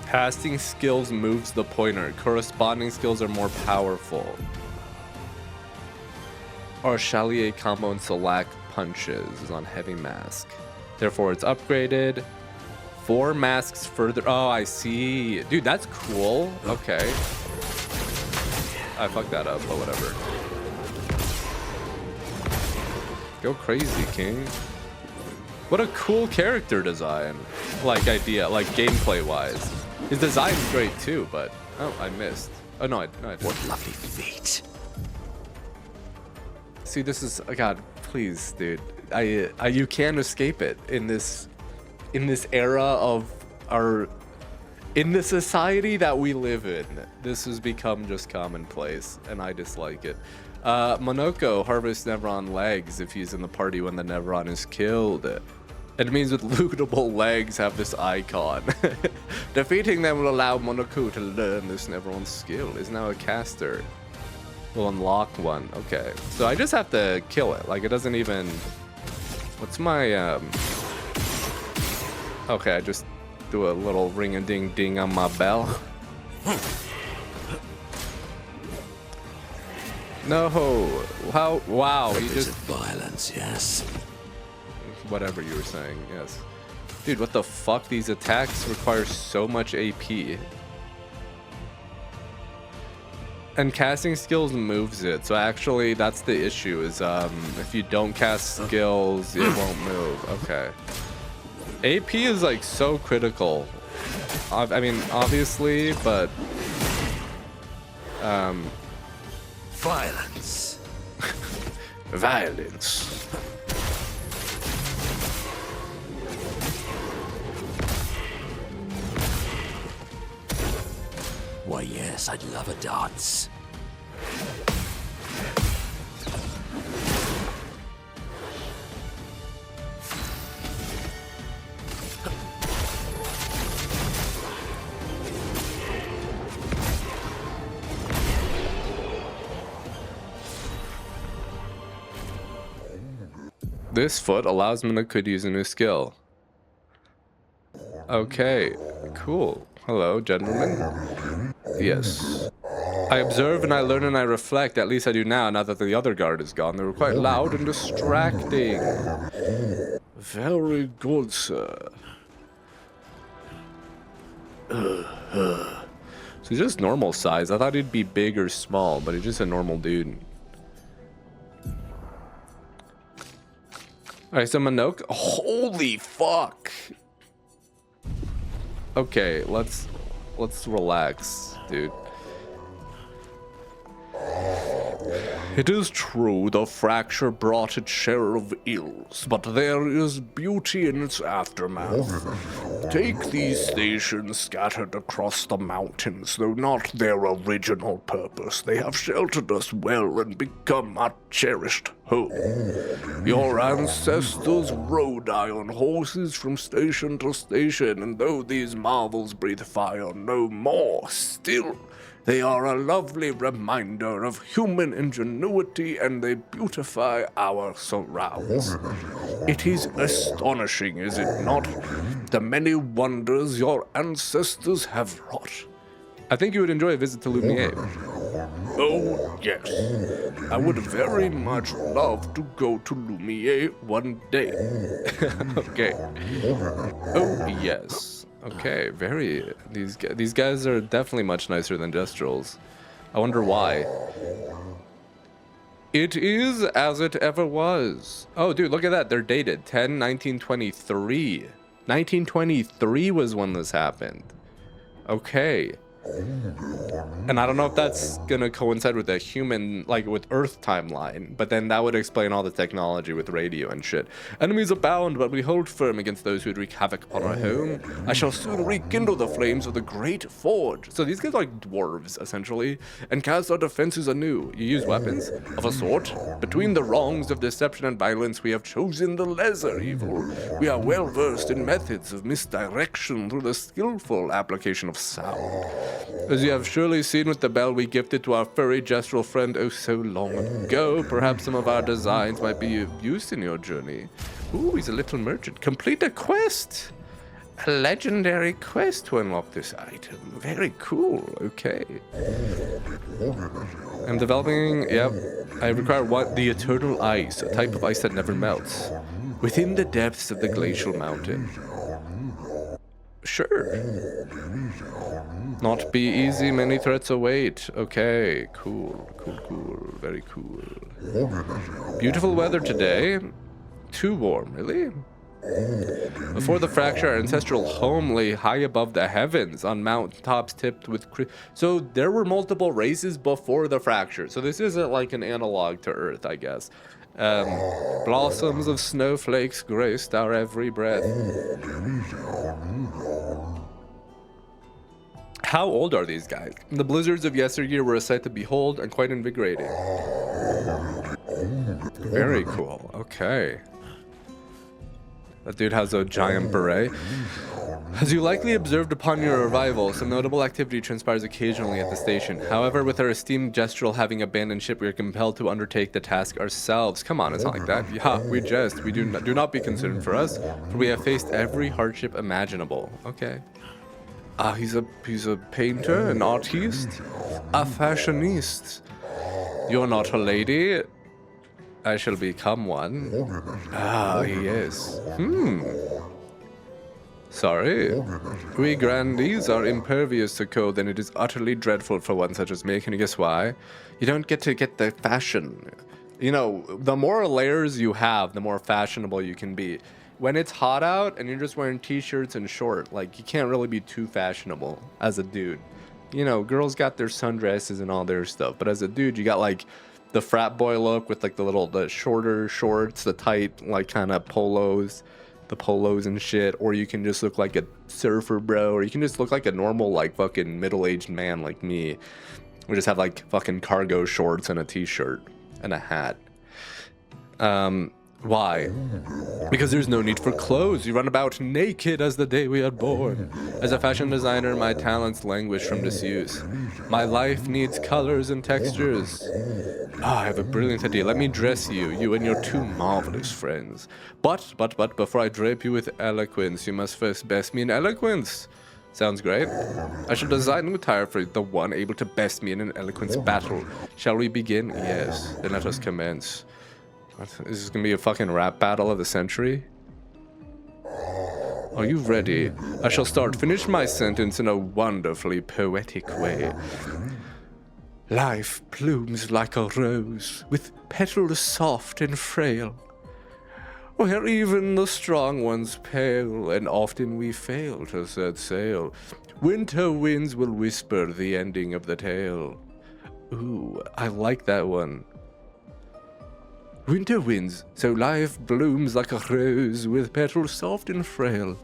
Casting skills moves the pointer. Corresponding skills are more powerful. Our Chalier combo and select punches is on heavy mask. Therefore, it's upgraded. 4 masks further. Oh, I see. Dude, that's cool. Okay. I fucked that up, but whatever. Go crazy, King. What a cool character design. Like, idea. Like, gameplay-wise. His design's great, too, but... Oh, I missed. Oh, no, I didn't. What lovely feet. See, this is... Oh, God, please, dude. You can't escape it in this era of our... In the society that we live in. This has become just commonplace, and I dislike it. Monoko harvests Nevron legs if he's in the party when the Nevron is killed. It means with lootable legs have this icon. Defeating them will allow Monoko to learn this Nevron skill. Is now a caster. Will unlock one. Okay. So I just have to kill it. Like, it doesn't even... What's my... Okay, I just do a little ring-a-ding-ding on my bell. No. How? Wow. He just... violence, yes. Whatever you were saying, yes. Dude, what the fuck? These attacks require so much AP. And casting skills moves it. So actually, that's the issue, is if you don't cast skills, it won't move. Okay. AP is like so critical. I mean, obviously, but... Violence. Violence. Why, yes, I'd love a dance. This foot allows Monoko to use a new skill. Okay, cool. Hello, gentlemen. Yes. I observe and I learn and I reflect. At least I do now that the other guard is gone. They were quite loud and distracting. Very good, sir. So he's just normal size. I thought he'd be big or small, but he's just a normal dude. Alright, so Minoke. Holy fuck! Okay, let's relax, dude. It is true the fracture brought its share of ills, but there is beauty in its aftermath. Take these stations scattered across the mountains, though not their original purpose. They have sheltered us well and become our cherished home. Your ancestors rode iron horses from station to station, and though these marvels breathe fire no more, still they are a lovely reminder of human ingenuity, and they beautify our surrounds. It is astonishing, is it not, the many wonders your ancestors have wrought. I think you would enjoy a visit to Lumiere. Oh, yes. I would very much love to go to Lumiere one day. Okay. Oh, yes. Okay, very... These guys are definitely much nicer than Gestrals. I wonder why. It is as it ever was. Oh, dude, look at that. They're dated. 10/1923. 1923 was when this happened. Okay. And I don't know if that's gonna coincide with a human, like with Earth timeline, but then that would explain all the technology with radio and shit. Enemies abound, but we hold firm against those who would wreak havoc upon our home. I shall soon rekindle the flames of the great forge. So these guys are like dwarves, essentially, and cast our defenses anew. You use weapons of a sort. Between the wrongs of deception and violence, we have chosen the lesser evil. We are well versed in methods of misdirection through the skillful application of sound. As you have surely seen with the bell we gifted to our furry gestural friend oh so long ago, perhaps some of our designs might be of use in your journey. Ooh, he's a little merchant. Complete a quest! A legendary quest to unlock this item. Very cool, okay. I'm developing, yep. I require what? The eternal ice, a type of ice that never melts. Within the depths of the glacial mountain. Sure. Not be easy, many threats await. Okay, cool, very cool. Beautiful weather today. Too warm, really? Before the fracture, our ancestral home lay high above the heavens on mountain tops tipped with... So there were multiple races before the fracture. So this isn't like an analog to Earth, I guess. Blossoms of snowflakes graced our every breath. How old are these guys? The blizzards of yesteryear were a sight to behold and quite invigorating. Very cool. Okay. That dude has a giant beret. As you likely observed upon your arrival, some notable activity transpires occasionally at the station. However, with our esteemed Gestral having abandoned ship, we are compelled to undertake the task ourselves. Come on, it's not like that. Yeah, we jest. We do not be concerned for us, for we have faced every hardship imaginable. Okay. He's a painter, an artiste, a fashioniste. You're not a lady. I shall become one. Yes. Sorry. We grandees are impervious to code, and it is utterly dreadful for one such as me. Can you guess why? You don't get to get the fashion. You know, the more layers you have, the more fashionable you can be. When it's hot out and you're just wearing t-shirts and short, like, you can't really be too fashionable as a dude. You know, girls got their sundresses and all their stuff, but as a dude, you got, like, the frat boy look with, like, the shorter shorts, the tight, like, kind of polos, the polos and shit, or you can just look like a surfer bro, or you can just look like a normal, like, fucking middle-aged man like me. We just have, like, fucking cargo shorts and a t-shirt and a hat. Why? Because there's no need for clothes. You run about naked as the day we are born. As a fashion designer, my talents languish from disuse. My life needs colors and textures. I have a brilliant idea. Let me dress you, you and your two marvelous friends. But, before I drape you with eloquence, you must first best me in eloquence. Sounds great. I shall design new attire for the one able to best me in an eloquence battle. Shall we begin? Yes. Then let us commence. Is this gonna be a fucking rap battle of the century? Are you ready? I shall start. Finish my sentence in a wonderfully poetic way. Life blooms like a rose, with petals soft and frail. where even the strong ones pale, and often we fail to set sail. Winter winds will whisper the ending of the tale. Ooh, I like that one. Winter winds, so life blooms like a rose with petals soft and frail.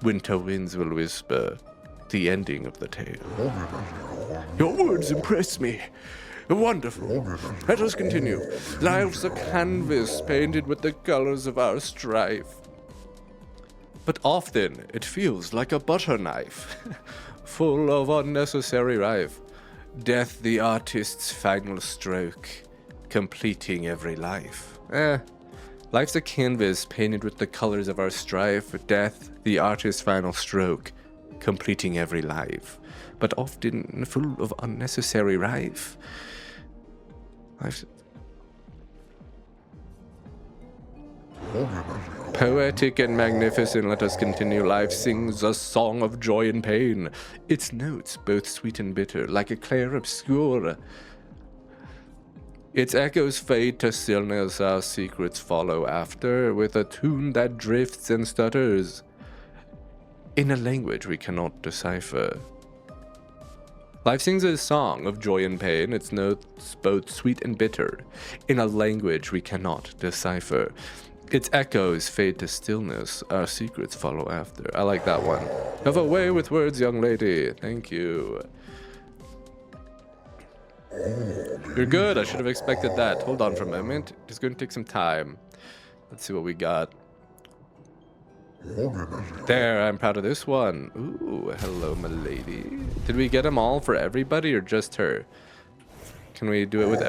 Winter winds will whisper the ending of the tale. Your words impress me. Wonderful. Let us continue. Life's a canvas painted with the colors of our strife. But often it feels like a butter knife, full of unnecessary rife. Death the artist's final stroke, completing every life. Life's a canvas painted with the colors of our strife. Death the artist's final stroke, completing every life. But often full of unnecessary rife. Life's poetic and magnificent, let us continue. Life sings a song of joy and pain. Its notes both sweet and bitter, like a Clair Obscur. Its echoes fade to stillness, our secrets follow after, with a tune that drifts and stutters, in a language we cannot decipher. Life sings a song of joy and pain, its notes both sweet and bitter, in a language we cannot decipher. Its echoes fade to stillness, our secrets follow after. I like that one. Have a way with words, young lady. Thank you. You're good, I should have expected that. Hold on for a moment. It's going to take some time. Let's see what we got. There, I'm proud of this one. Ooh, hello, my lady. Did we get them all for everybody or just her? Can we do it with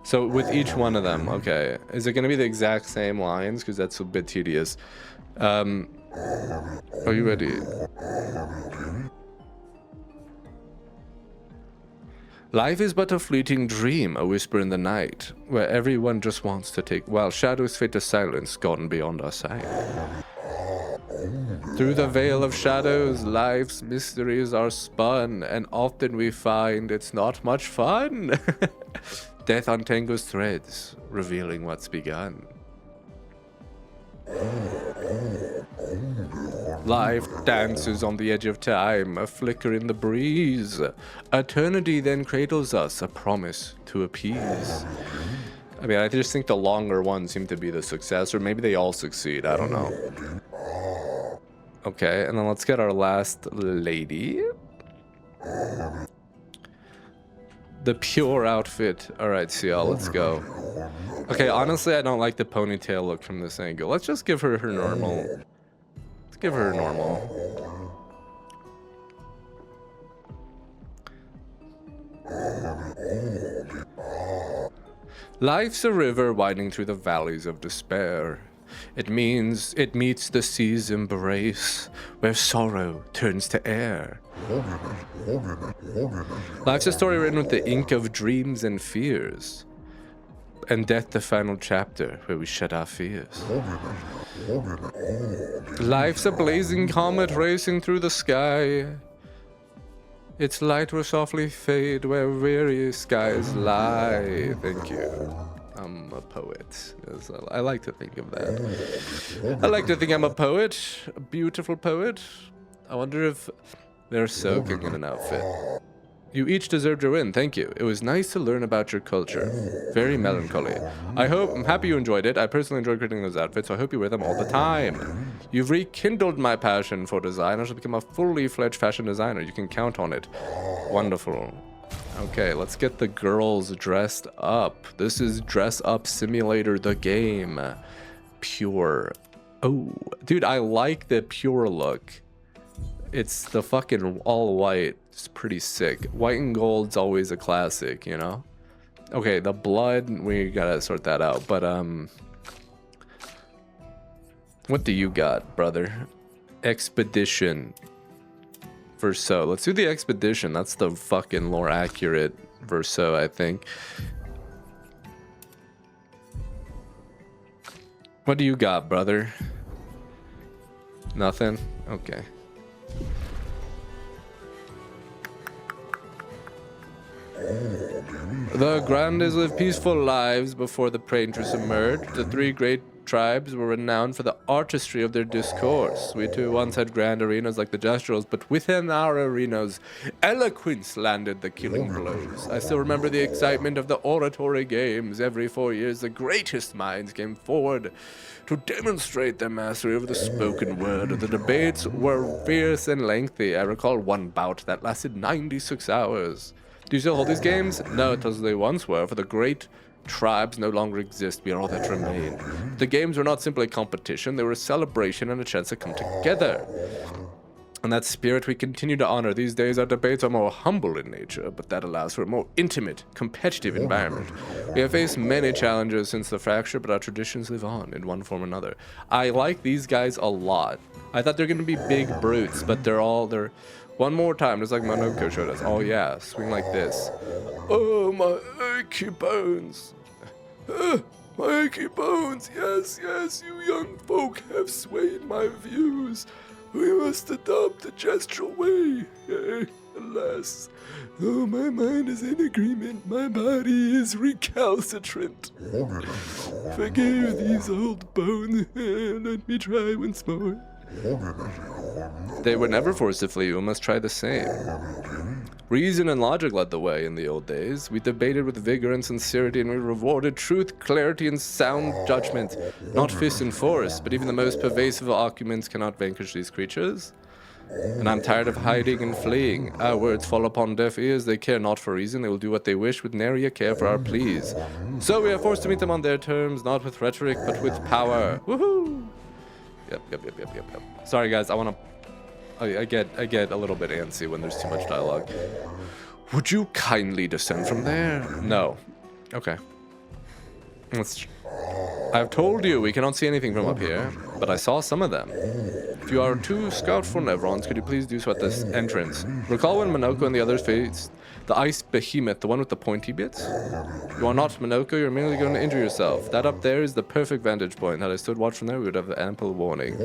So with each one of them, okay. Is it going to be the exact same lines? Because that's a bit tedious. Are you ready? Life is but a fleeting dream, a whisper in the night, where everyone just wants to take, while shadows fade to silence, gone beyond our sight. Through the veil of shadows, life's mysteries are spun, and often we find it's not much fun. Death untangles threads, revealing what's begun. Life dances on the edge of time, a flicker in the breeze. Eternity then cradles us, a promise to appease. I mean, I just think the longer ones seem to be the success, or maybe they all succeed, I don't know. Okay, and then let's get our last lady. The pure outfit. Alright, CL, let's go. Okay, honestly, I don't like the ponytail look from this angle. Let's just give her her normal. Let's give her her normal. Life's a river winding through the valleys of despair. It means it meets the sea's embrace, where sorrow turns to air. Life's a story written with the ink of dreams and fears, and death the final chapter where we shed our fears. Life's a blazing comet racing through the sky. Its light will softly fade where weary skies lie. Thank you. I'm a poet. Yes, I like to think of that. I like to think I'm a poet, a beautiful poet. I wonder if they're soaking in an outfit. You each deserved your win, thank you. It was nice to learn about your culture. Very melancholy. I'm happy you enjoyed it. I personally enjoyed creating those outfits, so I hope you wear them all the time. You've rekindled my passion for design. I shall become a fully fledged fashion designer. You can count on it. Wonderful. Okay, let's get the girls dressed up. This is Dress Up Simulator, the game. Pure. Oh, dude, I like the pure look. It's the fucking all white. It's pretty sick. White and gold's always a classic, you know? Okay, the blood, we gotta sort that out. But, what do you got, brother? Expedition. Verso. Let's do the expedition. That's the fucking more accurate verso, I think. What do you got, brother? Nothing? Okay. The Grandes lived peaceful lives before the Paintress emerged. The three great tribes were renowned for the artistry of their discourse. We too once had grand arenas like the Gestrals, but within our arenas, eloquence landed the killing blows. I still remember the excitement of the oratory games. Every 4 years, the greatest minds came forward to demonstrate their mastery over the spoken word. The debates were fierce and lengthy. I recall one bout that lasted 96 hours. Do you still hold these games? No, as they once were, for the great tribes no longer exist. We are all that remain. The games were not simply a competition, they were a celebration and a chance to come together. And that spirit we continue to honor. These days our debates are more humble in nature, but that allows for a more intimate, competitive environment. We have faced many challenges since the fracture, but our traditions live on in one form or another. I like these guys a lot. I thought they're going to be big brutes, but they're one more time, just like Monoko showed us. Oh yeah, swing like this. Oh, my achy bones. My achy bones. Yes, yes, you young folk have swayed my views. We must adopt the gestural way. Alas, though my mind is in agreement, my body is recalcitrant. Forgive these old bones. Let me try once more. They were never forced to flee. You must try the same. Reason and logic led the way in the old days. We debated with vigor and sincerity, and we rewarded truth, clarity, and sound judgment. Not fist and force, but even the most pervasive arguments cannot vanquish these creatures. And I'm tired of hiding and fleeing. Our words fall upon deaf ears. They care not for reason. They will do what they wish with nary a care for our pleas. So we are forced to meet them on their terms, not with rhetoric, but with power. Woohoo! Yep. Sorry, guys. I get a little bit antsy when there's too much dialogue. Would you kindly descend from there? No. Okay. I've told you we cannot see anything from up here, but I saw some of them. If you are to scout for Nevrons, could you please do so at this entrance? Recall when Monoko and the others faced the ice behemoth, the one with the pointy bits? You are not Monoko, you're merely going to injure yourself. That up there is the perfect vantage point. Had I stood watch from there, we would have ample warning.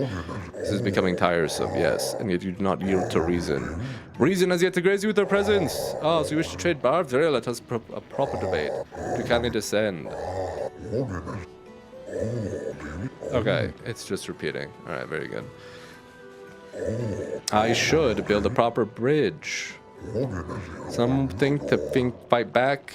This is becoming tiresome, yes, and yet you do not yield to reason. Reason has yet to grace you with her presence. Oh, so you wish to trade barbs? Very, let us a proper debate. Do kindly descend. Okay, it's just repeating. Alright, very good. I should build a proper bridge. Something to fight back.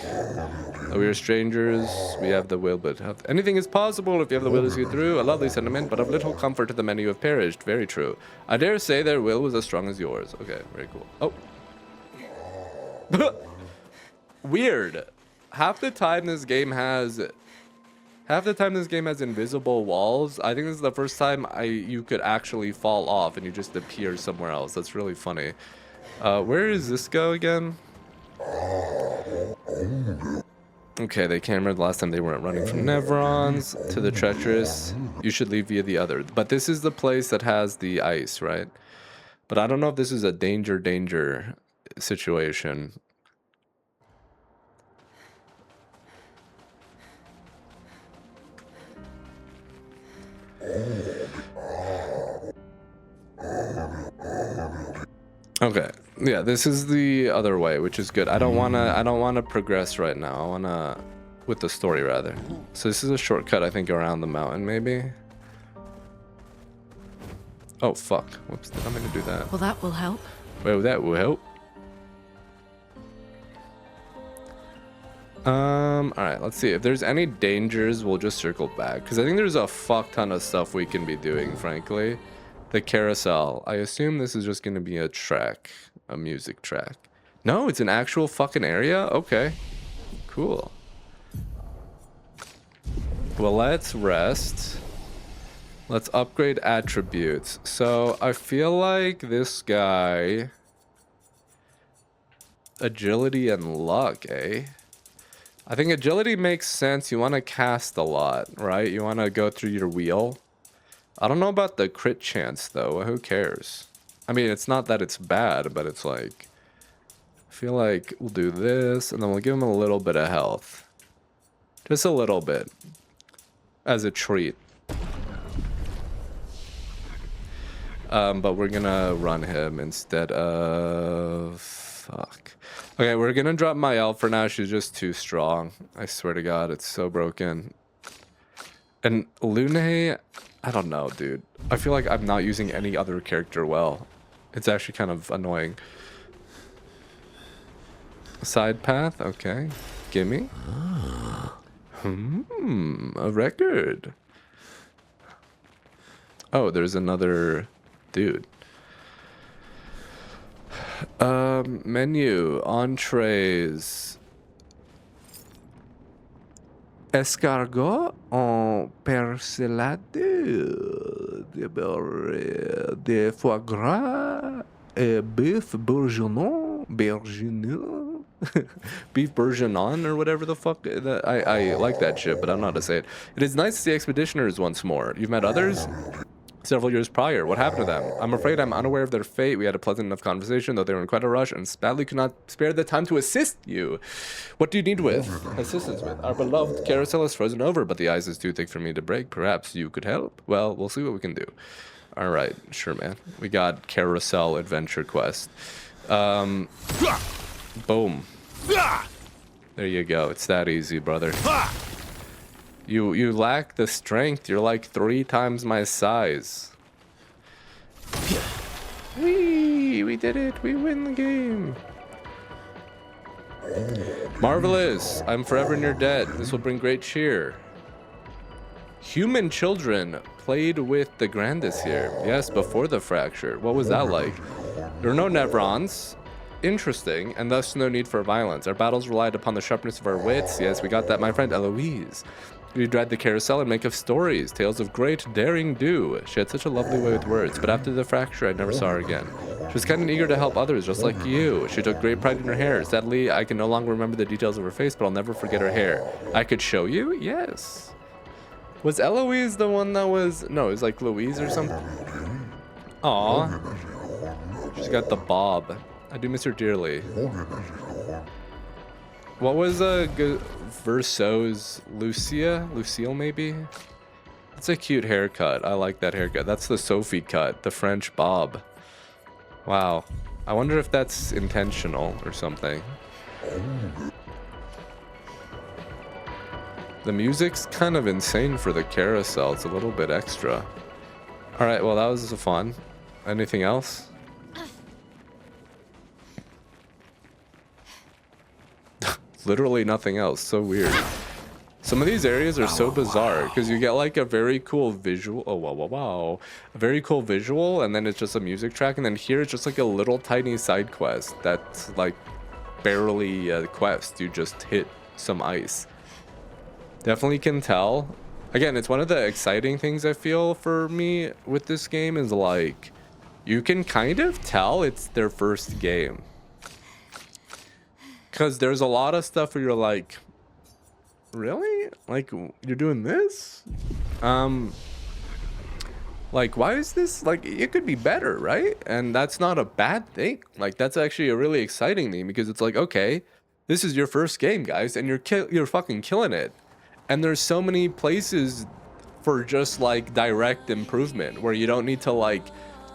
We are strangers, we have the will, but anything is possible if you have the will to see through. A lovely sentiment, but of little comfort to the many who have perished. Very true. I dare say their will was as strong as yours. Okay, very cool. Oh. Weird. Half the time this game has invisible walls. I think this is the first time you could actually fall off and you just appear somewhere else. That's really funny. Where does this go again? Okay, they cameraed the last time they weren't running from Nevrons to the treacherous. You should leave via the other. But this is the place that has the ice, right? But I don't know if this is a danger situation. Okay, yeah, this is the other way, which is good. I don't wanna progress right now. I wanna with the story rather. So this is a shortcut, I think, around the mountain maybe. Oh fuck! Whoops! Did I mean to do that? Well, that will help. Well, that will help. All right. Let's see if there's any dangers. We'll just circle back because I think there's a fuck ton of stuff we can be doing. Frankly, the carousel. I assume this is just gonna be a track, a music track. No, it's an actual fucking area. Okay, cool. Well, let's rest. Let's upgrade attributes. So I feel like this guy, agility and luck, eh? I think agility makes sense. You want to cast a lot, right? You want to go through your wheel. I don't know about the crit chance though. Who cares? I mean, it's not that it's bad, but it's like, I feel like we'll do this and then we'll give him a little bit of health. Just a little bit as a treat. But we're gonna run him instead of Fuck. Okay, we're gonna drop my elf for now. She's just too strong. I swear to God, it's so broken. And Lune, I don't know, dude. I feel like I'm not using any other character well. It's actually kind of annoying. Side path, okay. Gimme. A record. Oh, there's another dude. Menu, entrees. Escargot en percelade de foie gras et beef bourguignon, beef bourguignon or whatever the fuck. I like that shit, but I don't know how to say it. It is nice to see expeditioners once more. You've met others several years prior. What happened to them? I'm afraid I'm unaware of their fate. We had a pleasant enough conversation, though they were in quite a rush and sadly could not spare the time to assist you. What do you need assistance with? Our beloved carousel is frozen over, but the ice is too thick for me to break. Perhaps you could help? Well, we'll see what we can do. All right, sure, man. We got carousel adventure quest. Boom. There you go. It's that easy, brother. You lack the strength. You're like 3 times my size. We did it. We win the game. Marvelous. I'm forever in your debt. This will bring great cheer. Human children played with the Grandis here. Yes, before the fracture. What was that like? There were no Nevrons. Interesting, and thus no need for violence. Our battles relied upon the sharpness of our wits. Yes, we got that, my friend Eloise. We ride the carousel and make up stories, tales of great daring do. She had such a lovely way with words, but after the fracture, I never saw her again. She was kind and eager to help others, just like you. She took great pride in her hair. Sadly, I can no longer remember the details of her face, but I'll never forget her hair. I could show you? Yes. Was Eloise the one that was... No, it was like Louise or something. Aw. She's got the bob. I do miss her dearly. What was Verso's Lucille maybe? It's a cute haircut. I like that haircut. That's the Sophie cut, the French bob. Wow. I wonder if that's intentional or something. The music's kind of insane for the carousel. It's a little bit extra. All right, well, that was fun. Anything else? Literally nothing else. So weird. Some of these areas are so bizarre because you get like a very cool visual. Oh, wow. A very cool visual, and then it's just a music track, and then here it's just like a little tiny side quest that's like barely a quest. You just hit some ice. Definitely can tell. Again, it's one of the exciting things I feel for me with this game is like you can kind of tell it's their first game. Because there's a lot of stuff where you're like, really? Like, you're doing this? Like, why is this? Like, it could be better, right? And that's not a bad thing. Like, that's actually a really exciting thing because it's like, okay, this is your first game, guys, and you're fucking killing it. And there's so many places for just, like, direct improvement where you don't need to, like,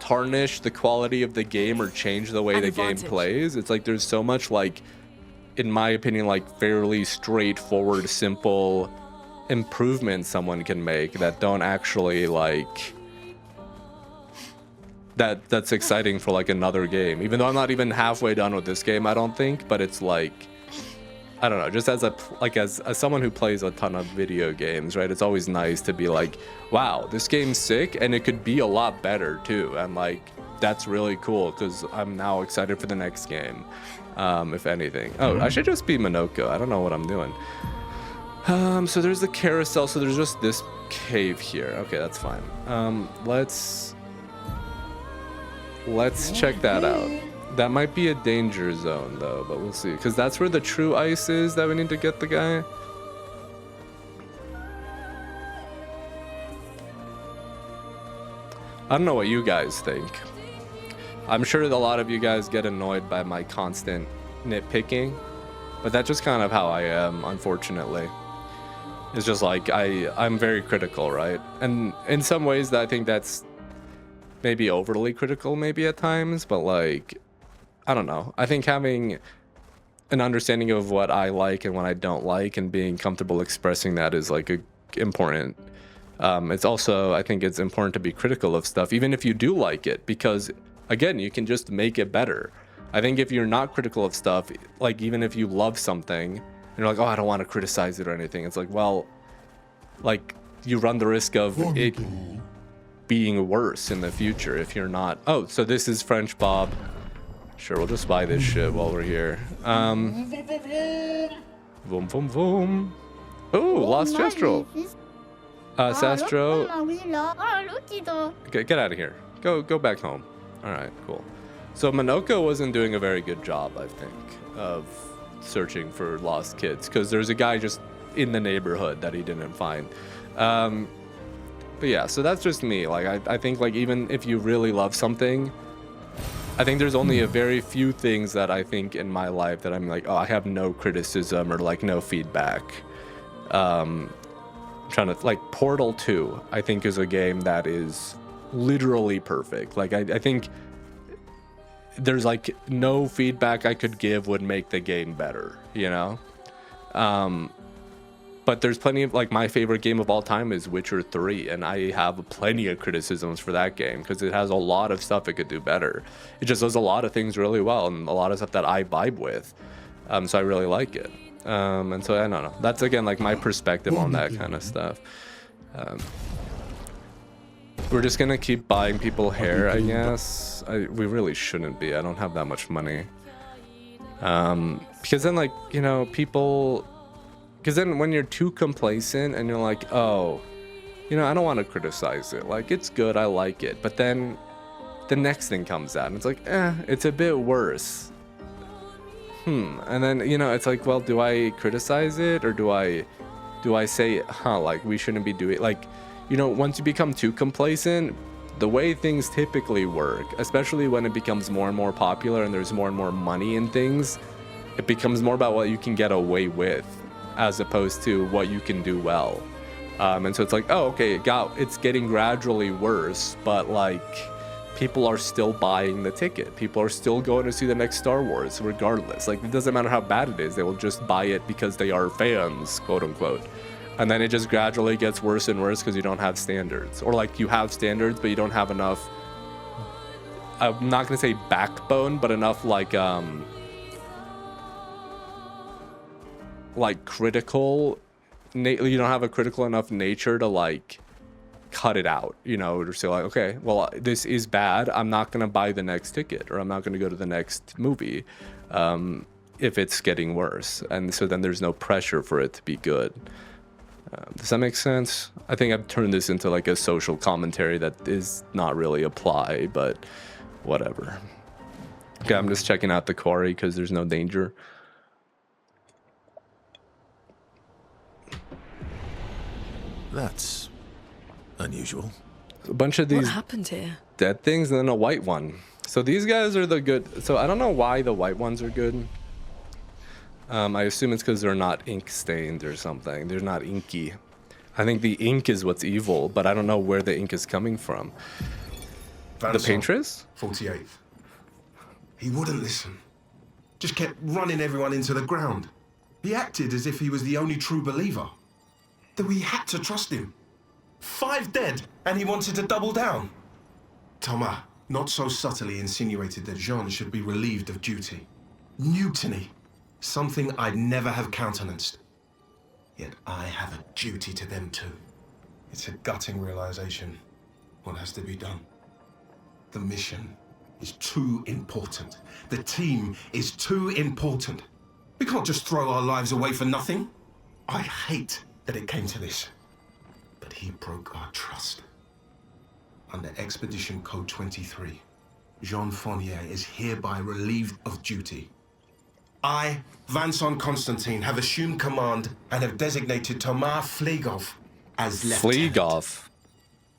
tarnish the quality of the game or change the way the game plays. It's like there's so much, like, in my opinion, like fairly straightforward, simple improvements someone can make that don't actually like that's exciting for like another game. Even though I'm not even halfway done with this game, I don't think, but it's like, I don't know, just as as someone who plays a ton of video games, right? It's always nice to be like, wow, this game's sick and it could be a lot better too. And like, that's really cool because I'm now excited for the next game. If anything. Oh, I should just be Minoko. I don't know what I'm doing. So there's the carousel. So there's just this cave here. Okay, that's fine. Let's check that out. That might be a danger zone though, but we'll see. Because that's where the true ice is that we need to get the guy. I don't know what you guys think. I'm sure that a lot of you guys get annoyed by my constant nitpicking, but that's just kind of how I am, unfortunately. It's just like I'm very critical, right? And in some ways I think that's maybe overly critical maybe at times, but like I don't know. I think having an understanding of what I like and what I don't like and being comfortable expressing that is like important. It's also, I think it's important to be critical of stuff, even if you do like it, because again, you can just make it better. I think if you're not critical of stuff, like even if you love something and you're like, oh, I don't want to criticize it or anything, it's like, well, like you run the risk of it being worse in the future if you're not. Oh, so this is French Bob. Sure, we'll just buy this shit while we're here. Boom, boom, boom. Oh, Lost Gestrel. Sastro. Get out of here. Go back home. All right, cool. So Minoko wasn't doing a very good job, I think, of searching for lost kids, because there's a guy just in the neighborhood that he didn't find. But yeah, so that's just me. Like, I think, like, even if you really love something, I think there's only a very few things that I think in my life that I'm like, oh, I have no criticism or like no feedback. Trying to, like, Portal 2, I think is a game that is literally perfect. Like, I think there's like no feedback I could give would make the game better, you know? But there's plenty of, like, my favorite game of all time is Witcher 3, and I have plenty of criticisms for that game because it has a lot of stuff it could do better. It just does a lot of things really well and a lot of stuff that I vibe with. So I really like it. And so I don't know. That's, again, like my perspective on that kind of stuff. We're just gonna keep buying people hair, I guess. We really shouldn't be. I don't have that much money. Because then, like, you know, people... Because then when you're too complacent and you're like, oh, you know, I don't want to criticize it. Like, it's good, I like it. But then the next thing comes out and it's like, it's a bit worse. And then, you know, it's like, well, do I criticize it or do I say, like, we shouldn't be doing, like, you know, once you become too complacent, the way things typically work, especially when it becomes more and more popular and there's more and more money in things, it becomes more about what you can get away with as opposed to what you can do well. And so it's like, oh, okay, it's getting gradually worse, but like people are still buying the ticket. People are still going to see the next Star Wars regardless. Like, it doesn't matter how bad it is, they will just buy it because they are fans, quote unquote. And then it just gradually gets worse and worse because you don't have standards, or like you have standards but you don't have enough, I'm not gonna say backbone, but enough like critical, you don't have a critical enough nature to like cut it out, you know, to say like, okay, well, this is bad, I'm not gonna buy the next ticket, or I'm not gonna go to the next movie if it's getting worse. And so then there's no pressure for it to be good. Does that make sense? I think I've turned this into like a social commentary that is not really apply, but whatever. Okay, I'm just checking out the quarry because there's no danger. That's unusual. A bunch of these What happened here? dead things and then a white one. So these guys are the good. So I don't know why the white ones are good. I assume it's because they're not ink stained or something. They're not inky. I think the ink is what's evil, but I don't know where the ink is coming from. The Paintress? 48th. He wouldn't listen. Just kept running everyone into the ground. He acted as if he was the only true believer. That we had to trust him. 5 dead, and he wanted to double down. Thomas not so subtly insinuated that Jean should be relieved of duty. Mutiny. Something I'd never have countenanced. Yet I have a duty to them too. It's a gutting realization. What has to be done? The mission is too important. The team is too important. We can't just throw our lives away for nothing. I hate that it came to this. But he broke our trust. Under Expedition Code 23, Jean Fournier is hereby relieved of duty. I, Vincent Constantine, have assumed command and have designated Thomas Flegoff as lieutenant. Flegoff.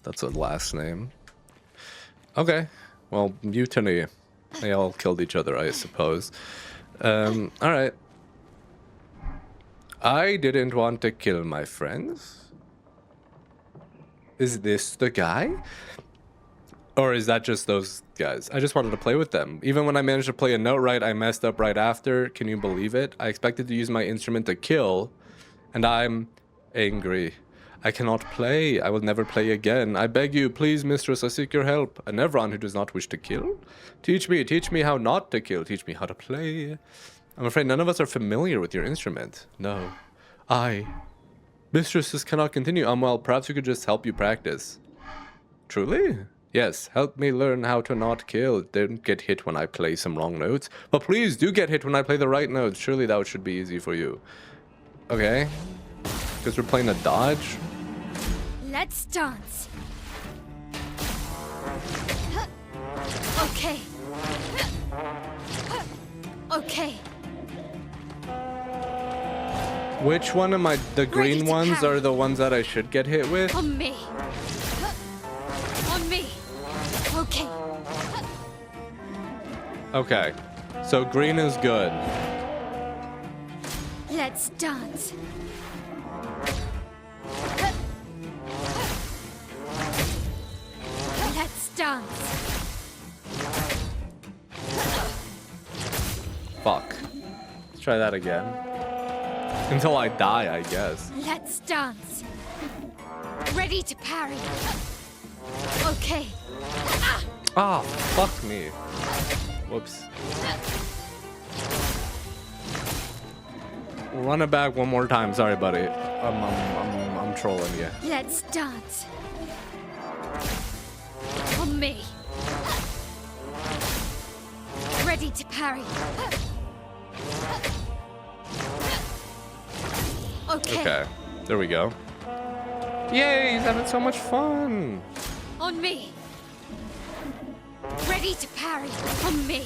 That's a last name. Okay. Well, mutiny. They all killed each other, I suppose. Alright. I didn't want to kill my friends. Is this the guy? Or is that just those guys? I just wanted to play with them. Even when I managed to play a note right, I messed up right after. Can you believe it? I expected to use my instrument to kill, and I'm angry. I cannot play. I will never play again. I beg you, please, mistress, I seek your help. A Nevron who does not wish to kill? Teach me how not to kill. Teach me how to play. I'm afraid none of us are familiar with your instrument. No. Mistresses cannot continue. Well, perhaps we could just help you practice. Truly? Yes, help me learn how to not kill. Don't get hit when I play some wrong notes. But please do get hit when I play the right notes. Surely that should be easy for you. Okay. Because we're playing a dodge. Let's dance. Okay. Okay. Which one am I? The green ones are the ones that I should get hit with? On me. On me. Okay. Okay. So green is good. Let's dance. Let's dance. Fuck. Let's try that again. Until I die, I guess. Let's dance. Ready to parry. Okay. Ah, fuck me. Whoops. Run it back one more time. Sorry, buddy. I'm trolling you. Let's dance. On me. Ready to parry. Okay. There we go. Yay, he's having so much fun. On me. Ready to parry. On me.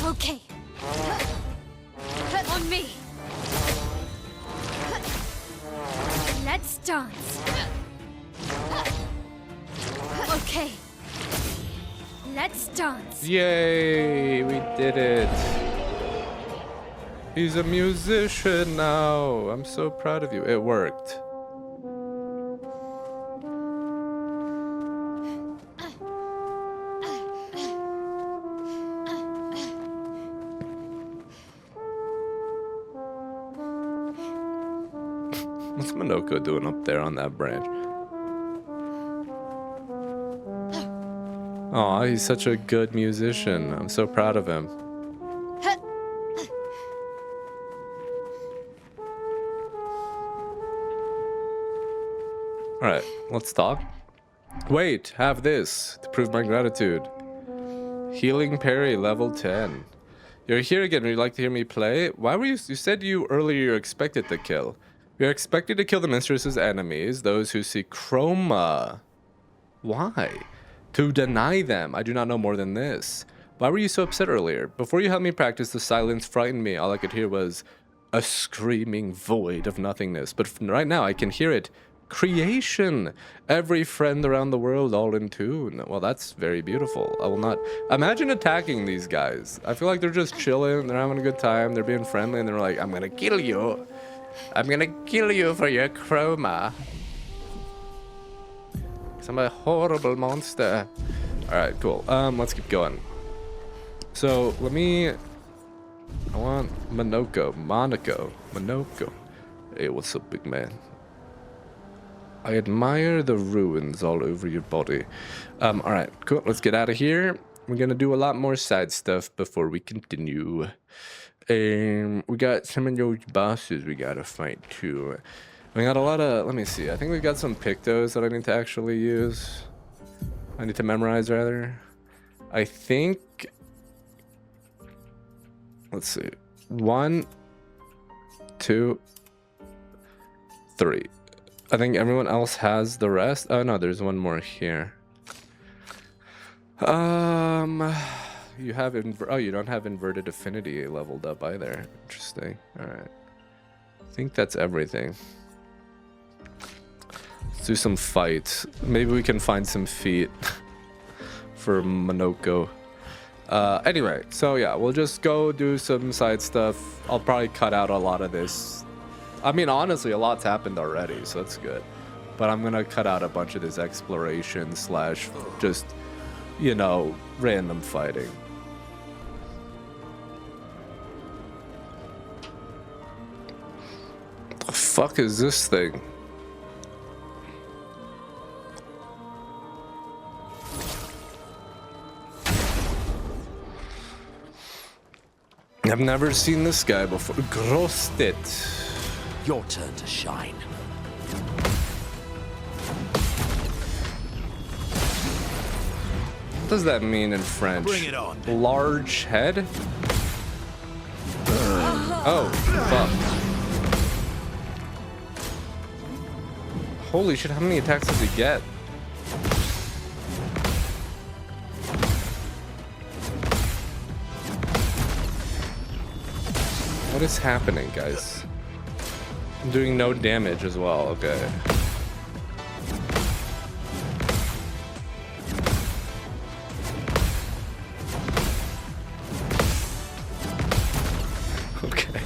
Okay. On me. Let's dance. Okay. Let's dance. Yay, we did it. He's a musician now. I'm so proud of you. It worked. What's Minoko doing up there on that branch? Aw, he's such a good musician. I'm so proud of him. Alright, let's talk. Wait, have this to prove my gratitude. Healing parry, level 10. You're here again. Would you like to hear me play? Why were you said you earlier you're expected to kill. You're expected to kill the mistress's enemies, those who seek chroma. Why? To deny them. I do not know more than this. Why were you so upset earlier? Before you helped me practice, the silence frightened me. All I could hear was a screaming void of nothingness. But right now I can hear it. Creation. Every friend around the world all in tune. Well, that's very beautiful. I will not imagine attacking these guys. I feel like they're just chilling. They're having a good time. They're being friendly. And they're like, I'm going to kill you. I'm going to kill you for your chroma. I'm a horrible monster. Alright, cool. Let's keep going. So, I want Minoko. Minoko. Hey, what's up, big man? I admire the ruins all over your body. Alright, cool. Let's get out of here. We're gonna do a lot more side stuff before we continue. We got some of those bosses we gotta fight too. We got a lot of, let me see. I think we've got some pictos that I need to actually use. I need to memorize rather. I think, let's see. 1, 2, 3. I think everyone else has the rest. Oh no, there's one more here. You have you don't have inverted affinity leveled up either. Interesting. All right. I think that's everything. Let's do some fights. Maybe we can find some feet for Minoko. Anyway, so yeah, we'll just go do some side stuff. I'll probably cut out a lot of this. I mean, honestly, a lot's happened already, so that's good. but I'm gonna cut out a bunch of this exploration slash just, you know, random fighting. The fuck is this thing? I've never seen this guy before. Grostet. Your turn to shine. What does that mean in French? Bring it on. Large head? Oh, fuck. Holy shit, how many attacks does he get? What is happening, guys? I'm doing no damage as well, okay. Okay.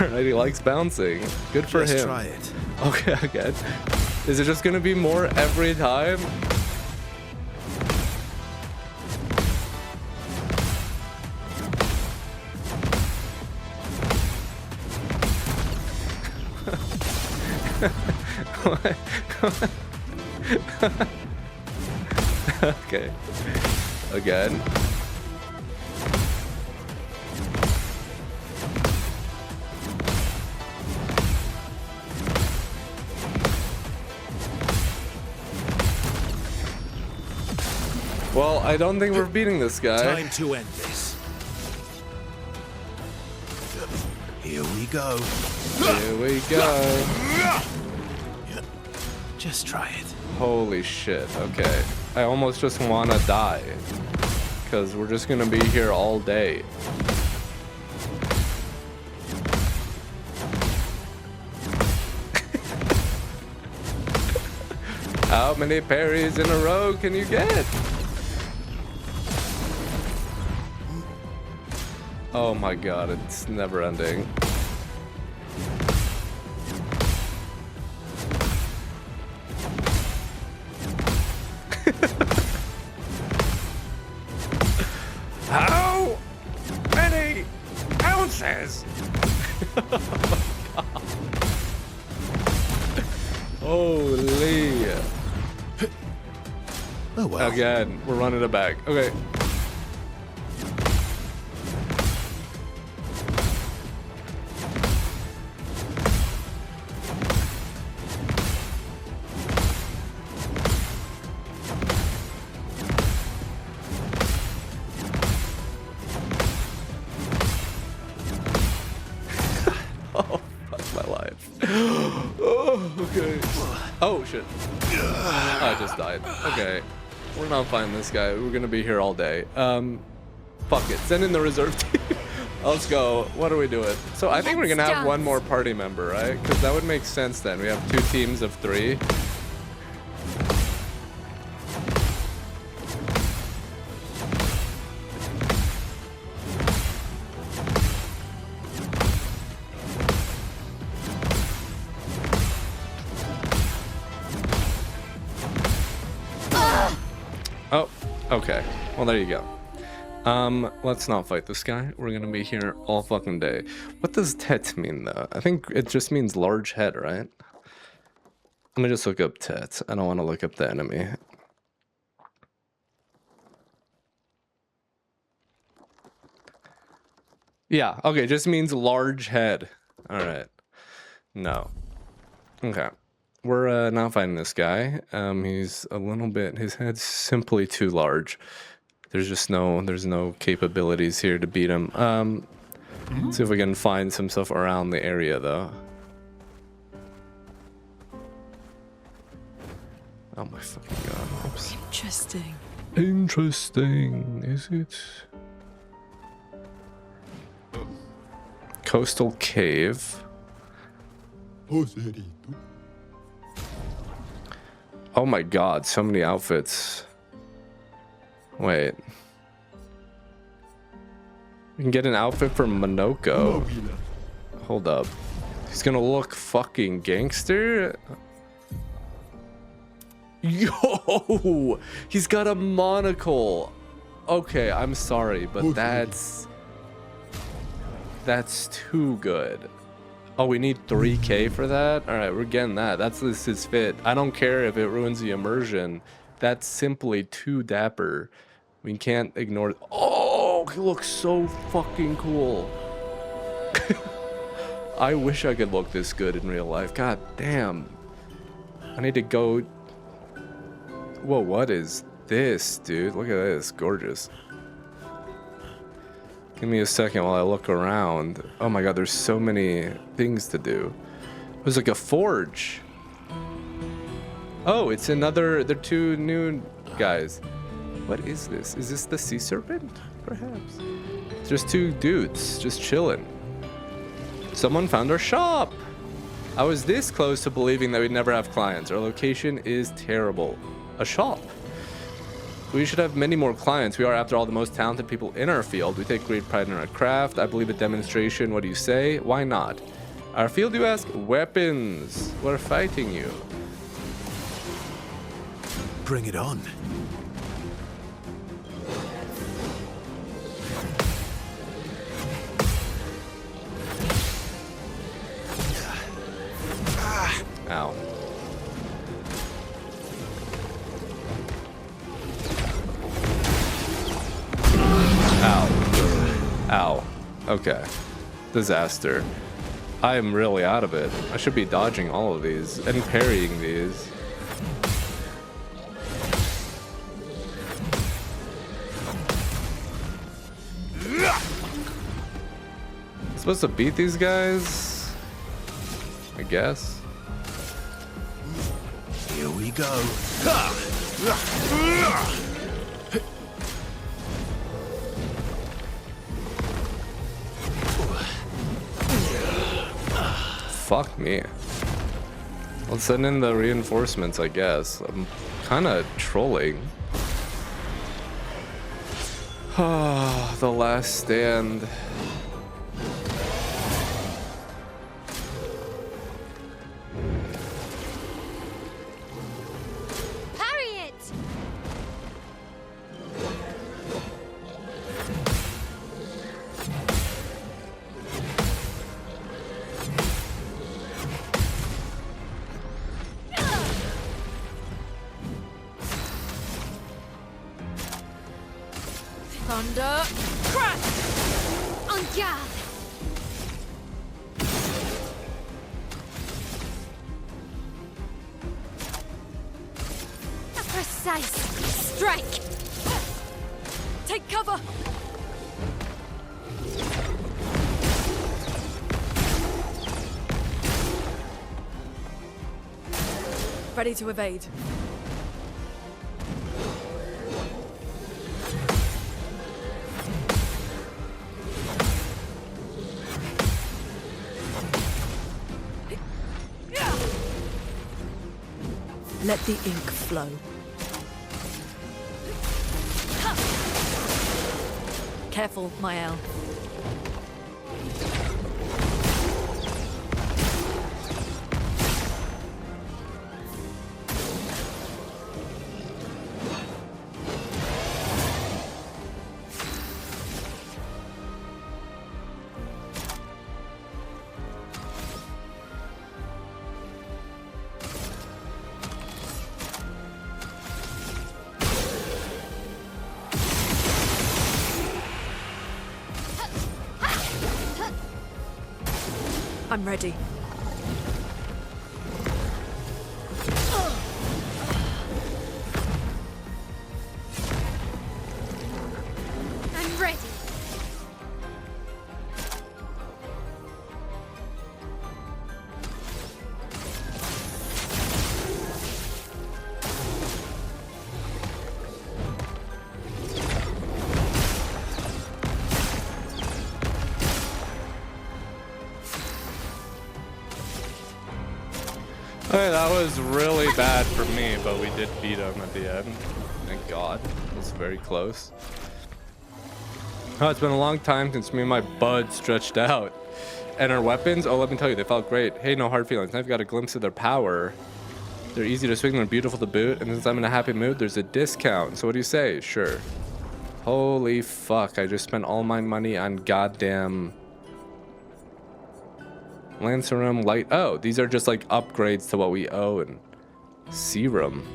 Alright, he likes bouncing. Good for him. Try it. Okay, again. Is it just gonna be more every time? Okay. Again. Well, I don't think we're beating this guy. Time to end this. Here we go. Here we go. Just try it. Holy shit, okay. I almost just want to die. Because we're just going to be here all day. How many parries in a row can you get? Oh my god, it's never ending. How many ounces? Holy. Oh well. Again, we're running it back. Okay. Oh, fuck my life. Oh, okay. Oh, shit. I just died. Okay. We're not fighting this guy. We're gonna be here all day. Fuck it. Send in the reserve team. Let's go. What are we doing? So I think we're gonna have one more party member, right? Because that would make sense then. We have 2 teams of 3. Oh, okay. Well, there you go. Let's not fight this guy. We're gonna be here all fucking day. What does tet mean, though? I think it just means large head, right? Let me just look up tet. I don't want to look up the enemy. Yeah, okay, just means large head. Alright. No. Okay. We're not fighting this guy. He's a little bit, his head's simply too large. There's no capabilities here to beat him. Let's see if we can find some stuff around the area though. Oh my fucking god. Oops. Interesting. Interesting, is it? Coastal cave. Oh my god, so many outfits. Wait. We can get an outfit for Monoko. Hold up. He's gonna look fucking gangster? Yo, he's got a monocle. Okay, I'm sorry, but that's too good. Oh, we need 3K for that? All right, we're getting that. That's his fit. I don't care if it ruins the immersion. That's simply too dapper. We can't ignore it. Oh, he looks so fucking cool. I wish I could look this good in real life. God damn. I need to go. Whoa, what is this, dude? Look at this. Gorgeous. Give me a second while I look around. Oh my god, there's so many things to do. There's like a forge. Oh, it's another. They're two new guys. What is this? Is this the sea serpent? Perhaps. It's just two dudes just chilling. Someone found our shop. I was this close to believing that we'd never have clients. Our location is terrible. A shop. We should have many more clients. We are, after all, the most talented people in our field. We take great pride in our craft. I believe a demonstration. What do you say? Why not? Our field, you ask? Weapons. We're fighting you. Bring it on. Ow. Ow. Ow. Okay. Disaster. I am really out of it. I should be dodging all of these and parrying these. Supposed to beat these guys? I guess. Here we go. Fuck me. Let's send in the reinforcements, I guess. I'm kind of trolling. Ah, the last stand. Thunder, crash! En garde! A precise strike! Take cover! Ready to evade. Let the ink flow. Careful, Mael. I'm ready. I'm ready. Okay, that was really bad for me, but we did beat him at the end. Thank God. It was very close. Oh, it's been a long time since me and my bud stretched out. And our weapons, oh, let me tell you, they felt great. Hey, no hard feelings. Now I've got a glimpse of their power. They're easy to swing, they're beautiful to boot, and since I'm in a happy mood, there's a discount. So what do you say? Sure. Holy fuck, I just spent all my money on goddamn Lancerum light. Oh, these are just like upgrades to what we own. Serum.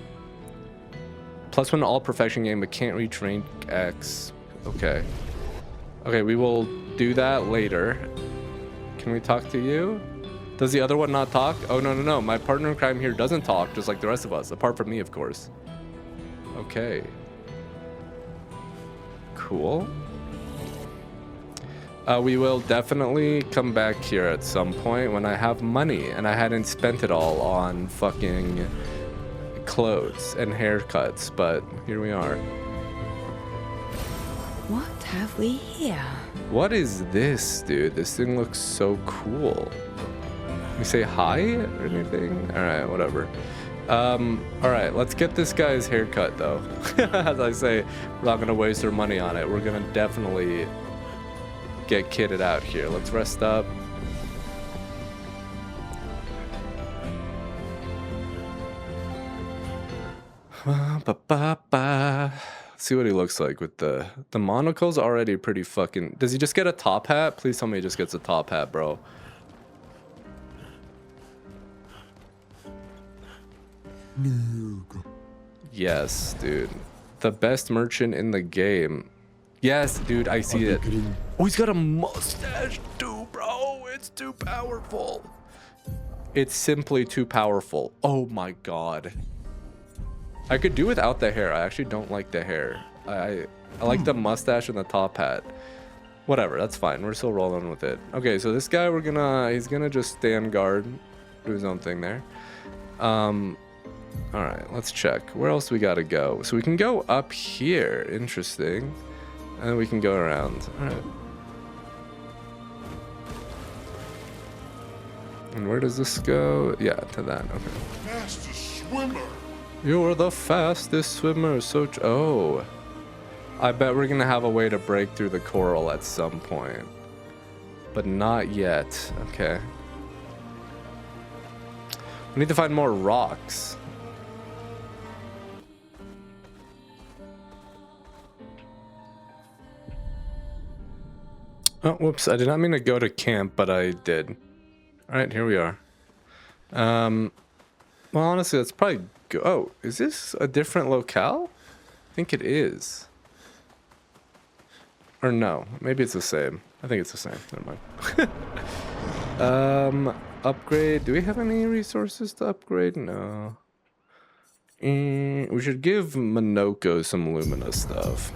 +1 all perfection game, but can't reach rank X. Okay. Okay, we will do that later. Can we talk to you? Does the other one not talk? Oh, no, no, no. My partner in crime here doesn't talk, just like the rest of us. Apart from me, of course. Okay. Cool. We will definitely come back here at some point when I have money and I hadn't spent it all on fucking clothes and haircuts, but here we are. What have we here? What is this, dude? This thing looks so cool. We say hi or anything? Alright, whatever. Alright, let's get this guy's haircut though. As I say, we're not gonna waste our money on it. We're gonna definitely get kitted out here. Let's rest up. See what he looks like with the monocle's already pretty fucking... Does he just get a top hat? Please tell me he just gets a top hat, bro. Yes, dude. The best merchant in the game. Yes, dude, I see it. Oh, he's got a mustache too, bro. It's too powerful. It's simply too powerful. Oh my god. I could do without the hair. I actually don't like the hair. I like the mustache and the top hat. Whatever, that's fine. We're still rolling with it. Okay, so this guy, he's gonna just stand guard, do his own thing there. All right, let's check. Where else we gotta go? So we can go up here. Interesting. And then we can go around. All right. And where does this go? Yeah, to that. Okay. Fastest swimmer. You're the fastest swimmer. So oh, I bet we're gonna have a way to break through the coral at some point, but not yet. Okay. We need to find more rocks. Oh, whoops. I did not mean to go to camp, but I did. All right, here we are. Well, honestly, that's probably go. Oh, is this a different locale? I think it is. Or no, maybe it's the same. I think it's the same. Never mind. Upgrade. Do we have any resources to upgrade? No. We should give Minoko some Lumina stuff.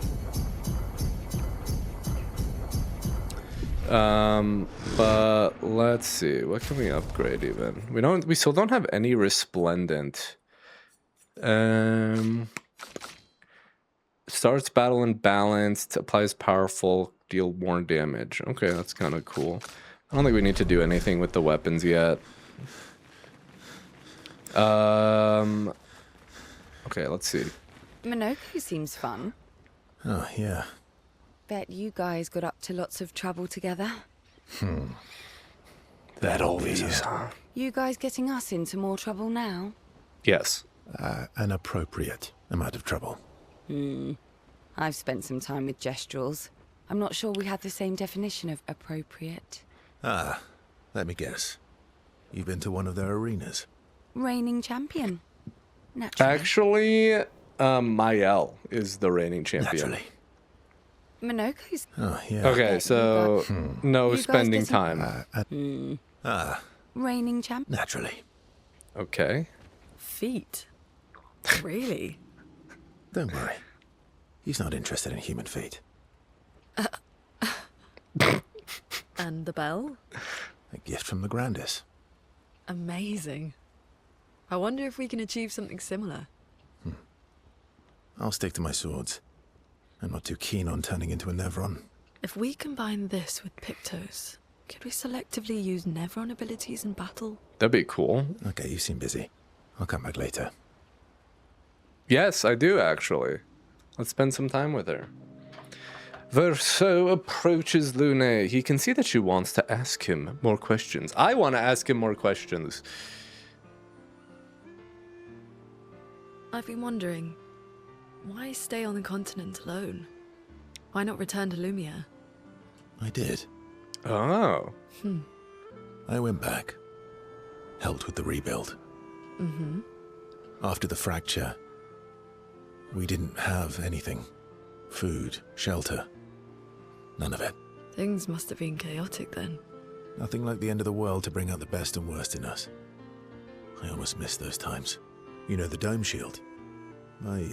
But let's see. What can we upgrade even? We still don't have any resplendent. Starts battle unbalanced, applies powerful, deal more damage. Okay, that's kind of cool. I don't think we need to do anything with the weapons yet. Okay, let's see. Minoko seems fun. Oh, yeah. Bet you guys got up to lots of trouble together. That always. You guys getting us into more trouble now? Yes. An appropriate amount of trouble. I've spent some time with Gestrals. I'm not sure we had the same definition of appropriate. Ah, let me guess. You've been to one of their arenas? Reigning champion. Naturally. Actually, Mael is the reigning champion. Naturally. Minoko's... Oh, yeah. Okay, so no spending time. Reigning champion. Naturally. Okay. Feet? Really? Don't worry. He's not interested in human feet. And the bell? A gift from the Grandis. Amazing. I wonder if we can achieve something similar. I'll stick to my swords. I'm not too keen on turning into a Nevron. If we combine this with Pictos, could we selectively use Nevron abilities in battle? That'd be cool. Okay, you seem busy. I'll come back later. Yes, I do actually. Let's spend some time with her. Verso approaches Lune. He can see that she wants to ask him more questions. I want to ask him more questions. I've been wondering, why stay on the continent alone? Why not return to Lumiere? I did. Oh. I went back. Helped with the rebuild. Mm-hmm. After the fracture, we didn't have anything. Food, shelter. None of it. Things must have been chaotic then. Nothing like the end of the world to bring out the best and worst in us. I almost miss those times. You know, the dome shield. My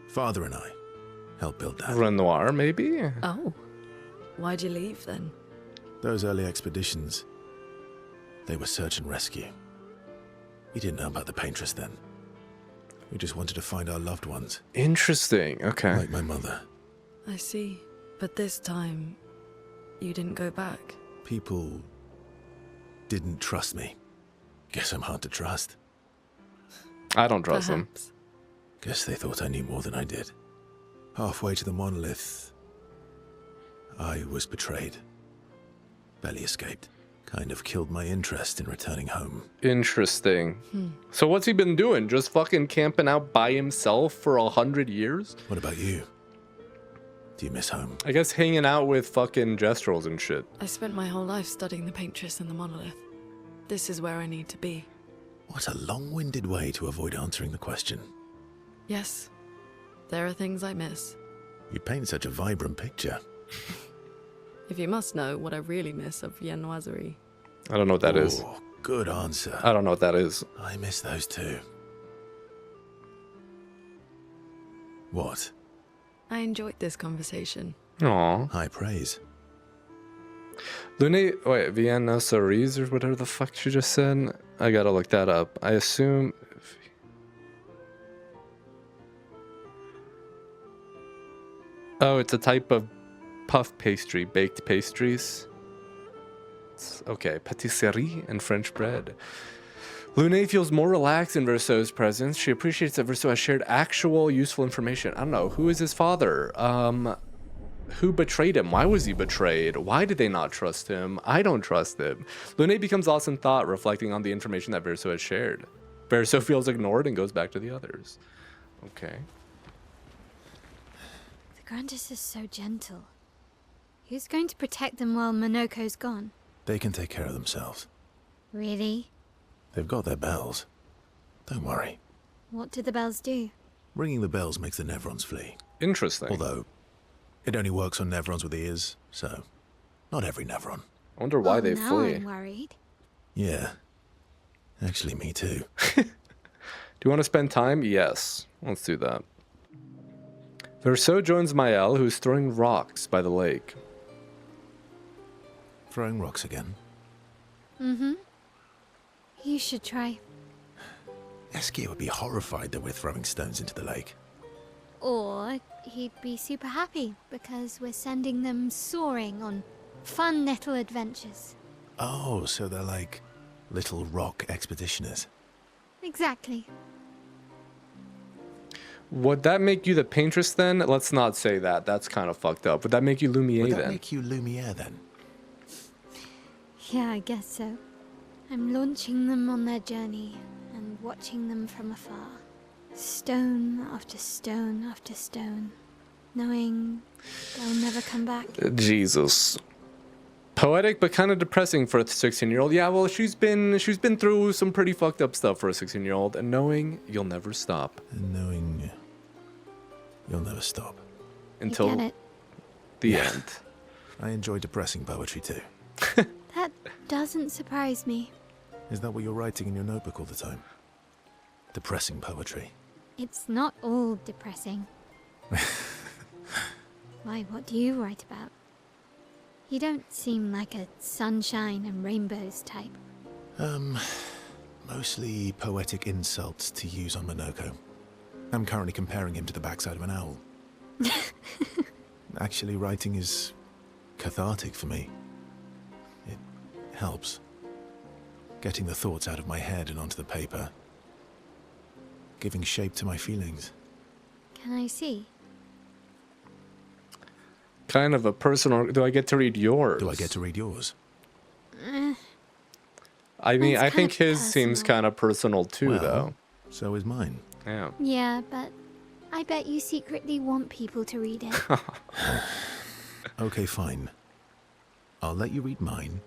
father and I helped build that. Renoir, maybe? Oh. Why'd you leave then? Those early expeditions, they were search and rescue. We didn't know about the Paintress then. We just wanted to find our loved ones. Interesting. Okay. Like my mother. I see. But this time, you didn't go back. People didn't trust me. Guess I'm hard to trust. I don't trust them. Perhaps. Guess they thought I knew more than I did. Halfway to the monolith, I was betrayed. Barely escaped. Kind of killed my interest in returning home. Interesting. So what's he been doing? Just fucking camping out by himself for 100 years? What about you? Do you miss home? I guess hanging out with fucking Jestrels and shit. I spent my whole life studying the Paintress and the monolith. This is where I need to be. What a long-winded way to avoid answering the question. Yes, there are things I miss. You paint such a vibrant picture. If you must know what I really miss of viennoiserie. I don't know what that is. Oh, good answer. I don't know what that is. I miss those too. What? I enjoyed this conversation. Aw. High praise. Lune, wait, Vienna Cerise or whatever the fuck she just said? I gotta look that up. I assume... Oh, it's a type of puff pastry, baked pastries. Okay, patisserie and French bread. Lune feels more relaxed in Verso's presence. She appreciates that Verso has shared actual useful information. I don't know, who is his father? Who betrayed him? Why was he betrayed? Why did they not trust him? I don't trust him. Lune becomes lost in thought, reflecting on the information that Verso has shared. Verso feels ignored and goes back to the others. Okay. The Grandis is so gentle. Who's going to protect them while Monoko's gone? They can take care of themselves. Really? They've got their bells. Don't worry. What do the bells do? Ringing the bells makes the Nevrons flee. Interesting. Although, it only works on Nevrons with ears, so not every Nevron. I wonder why they now flee. I'm worried. Yeah. Actually, me too. Do you want to spend time? Yes. Let's do that. Verso joins Mael, who's throwing rocks by the lake. Throwing rocks again. Mm-hmm. You should try. Eskia would be horrified that we're throwing stones into the lake. Or he'd be super happy because we're sending them soaring on fun little adventures. Oh, so they're like little rock expeditioners. Exactly. Would that make you the Paintress then? Let's not say that. That's kind of fucked up. Would that make you Lumiere Would that then? make you Lumiere then? Yeah, I guess so. I'm launching them on their journey and watching them from afar. Stone after stone after stone, knowing they'll never come back. Jesus. Poetic but kind of depressing for a 16-year-old. Yeah, well, she's been through some pretty fucked up stuff for a 16-year-old, and knowing you'll never stop And knowing you'll never stop. until You get it? the end. I enjoy depressing poetry too. That doesn't surprise me. Is that what you're writing in your notebook all the time? Depressing poetry. It's not all depressing. Why, what do you write about? You don't seem like a sunshine and rainbows type. Mostly poetic insults to use on Monoko. I'm currently comparing him to the backside of an owl. Actually, writing is cathartic for me. It helps. Getting the thoughts out of my head and onto the paper. Giving shape to my feelings. Can I see? Kind of a personal... Do I get to read yours? Do I get to read yours? I mean, Mine's I think kind of his seems personal. kind of personal too, Well, though. so is mine. Yeah. Yeah, but I bet you secretly want people to read it. Okay, fine. I'll let you read mine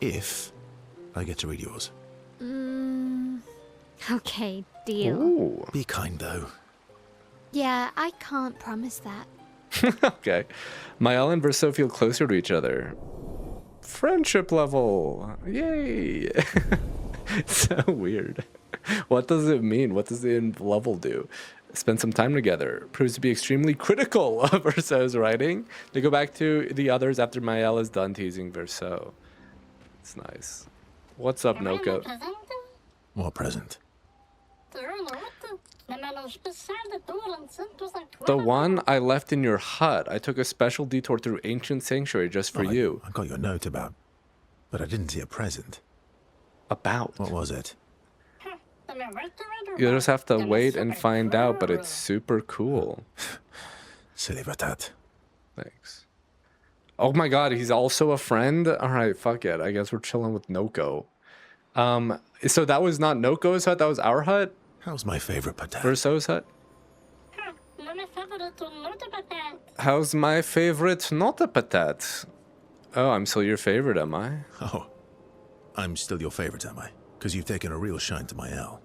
if I get to read yours. Okay, deal. Ooh. Be kind, though. Yeah, I can't promise that. Okay. Mael and Verso feel closer to each other. Friendship level. Yay. So weird. What does it mean? What does the level do? Spend some time together. Proves to be extremely critical of Verso's writing. They go back to the others after Mael is done teasing Verso. It's nice. What's up, Noko? What present? The one I left in your hut. I took a special detour through ancient sanctuary just for you. I got your note about, but I didn't see a present. About? What was it? You'll just have to wait and find out, but it's super cool. Silly Batat. Thanks. Oh my god, he's also a friend? Alright, fuck it. I guess we're chilling with Noko. So that was not Noko's hut, that was our hut? How's my favorite Patat? Verso's hut? How's my favorite not a Patat? Oh, I'm still your favorite, am I? Oh, I'm still your favorite, am I? Because you've taken a real shine to my L.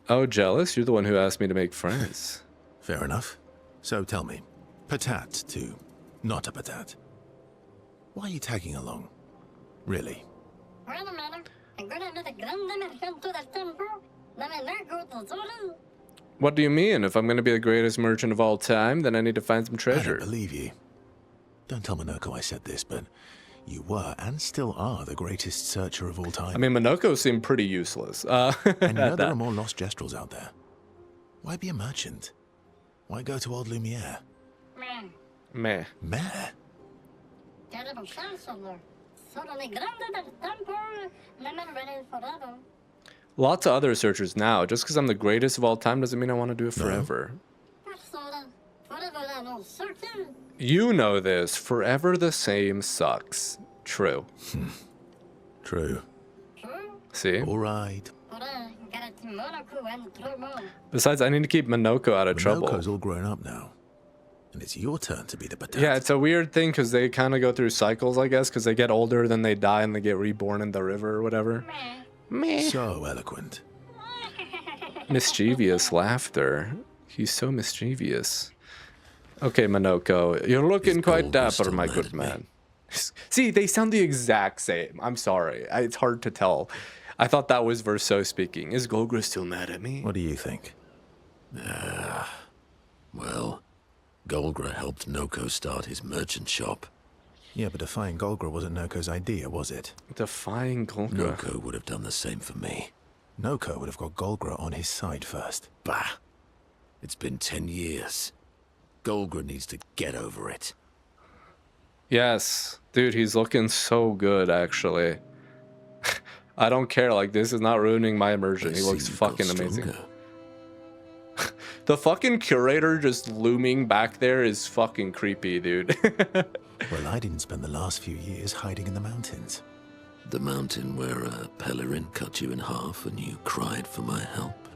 Oh, jealous? You're the one who asked me to make friends. Fair enough. So tell me, Patat to not a Patat. Why are you tagging along? Really? What do you mean? If I'm going to be the greatest merchant of all time, then I need to find some I treasure. don't believe you. Don't tell Minoko I said this, but you were and still are the greatest searcher of all time. I mean, Minoko seemed pretty useless. And you know there that. are more lost Gestrels out there. Why be a merchant? Why go to old Lumiere? Meh. Meh? Lots of other searchers now. Just because I'm the greatest of all time doesn't mean I want to do it forever. You know this. Forever the same sucks. True. True. See? All right. Besides, I need to keep Minoko out of trouble. Minoko's all grown up now. And it's your turn to be the Patat. Yeah, it's a weird thing because they kind of go through cycles, I guess, because they get older, then they die, and they get reborn in the river or whatever. Meh. So eloquent. Mischievous laughter. He's so mischievous. Okay, Minoko, you're looking Is quite Golgra dapper, still my mad good at me? man. See, they sound the exact same. I'm sorry. It's hard to tell. I thought that was Verso speaking. Is Golgra still mad at me? What do you think? Well, Golgra helped Noko start his merchant shop. Yeah, but defying Golgra wasn't Noko's idea, was it? Defying Golgra. Noko would have done the same for me. Noko would have got Golgra on his side first. Bah! It's been 10 years. Golgra needs to get over it. Yes. Dude, he's looking so good, actually. I don't care. Like, this is not ruining my immersion. He looks fucking amazing. The fucking curator just looming back there is fucking creepy, dude. Well, I didn't spend the last few years hiding in the mountains. The mountain where a Pelerin cut you in half and you cried for my help.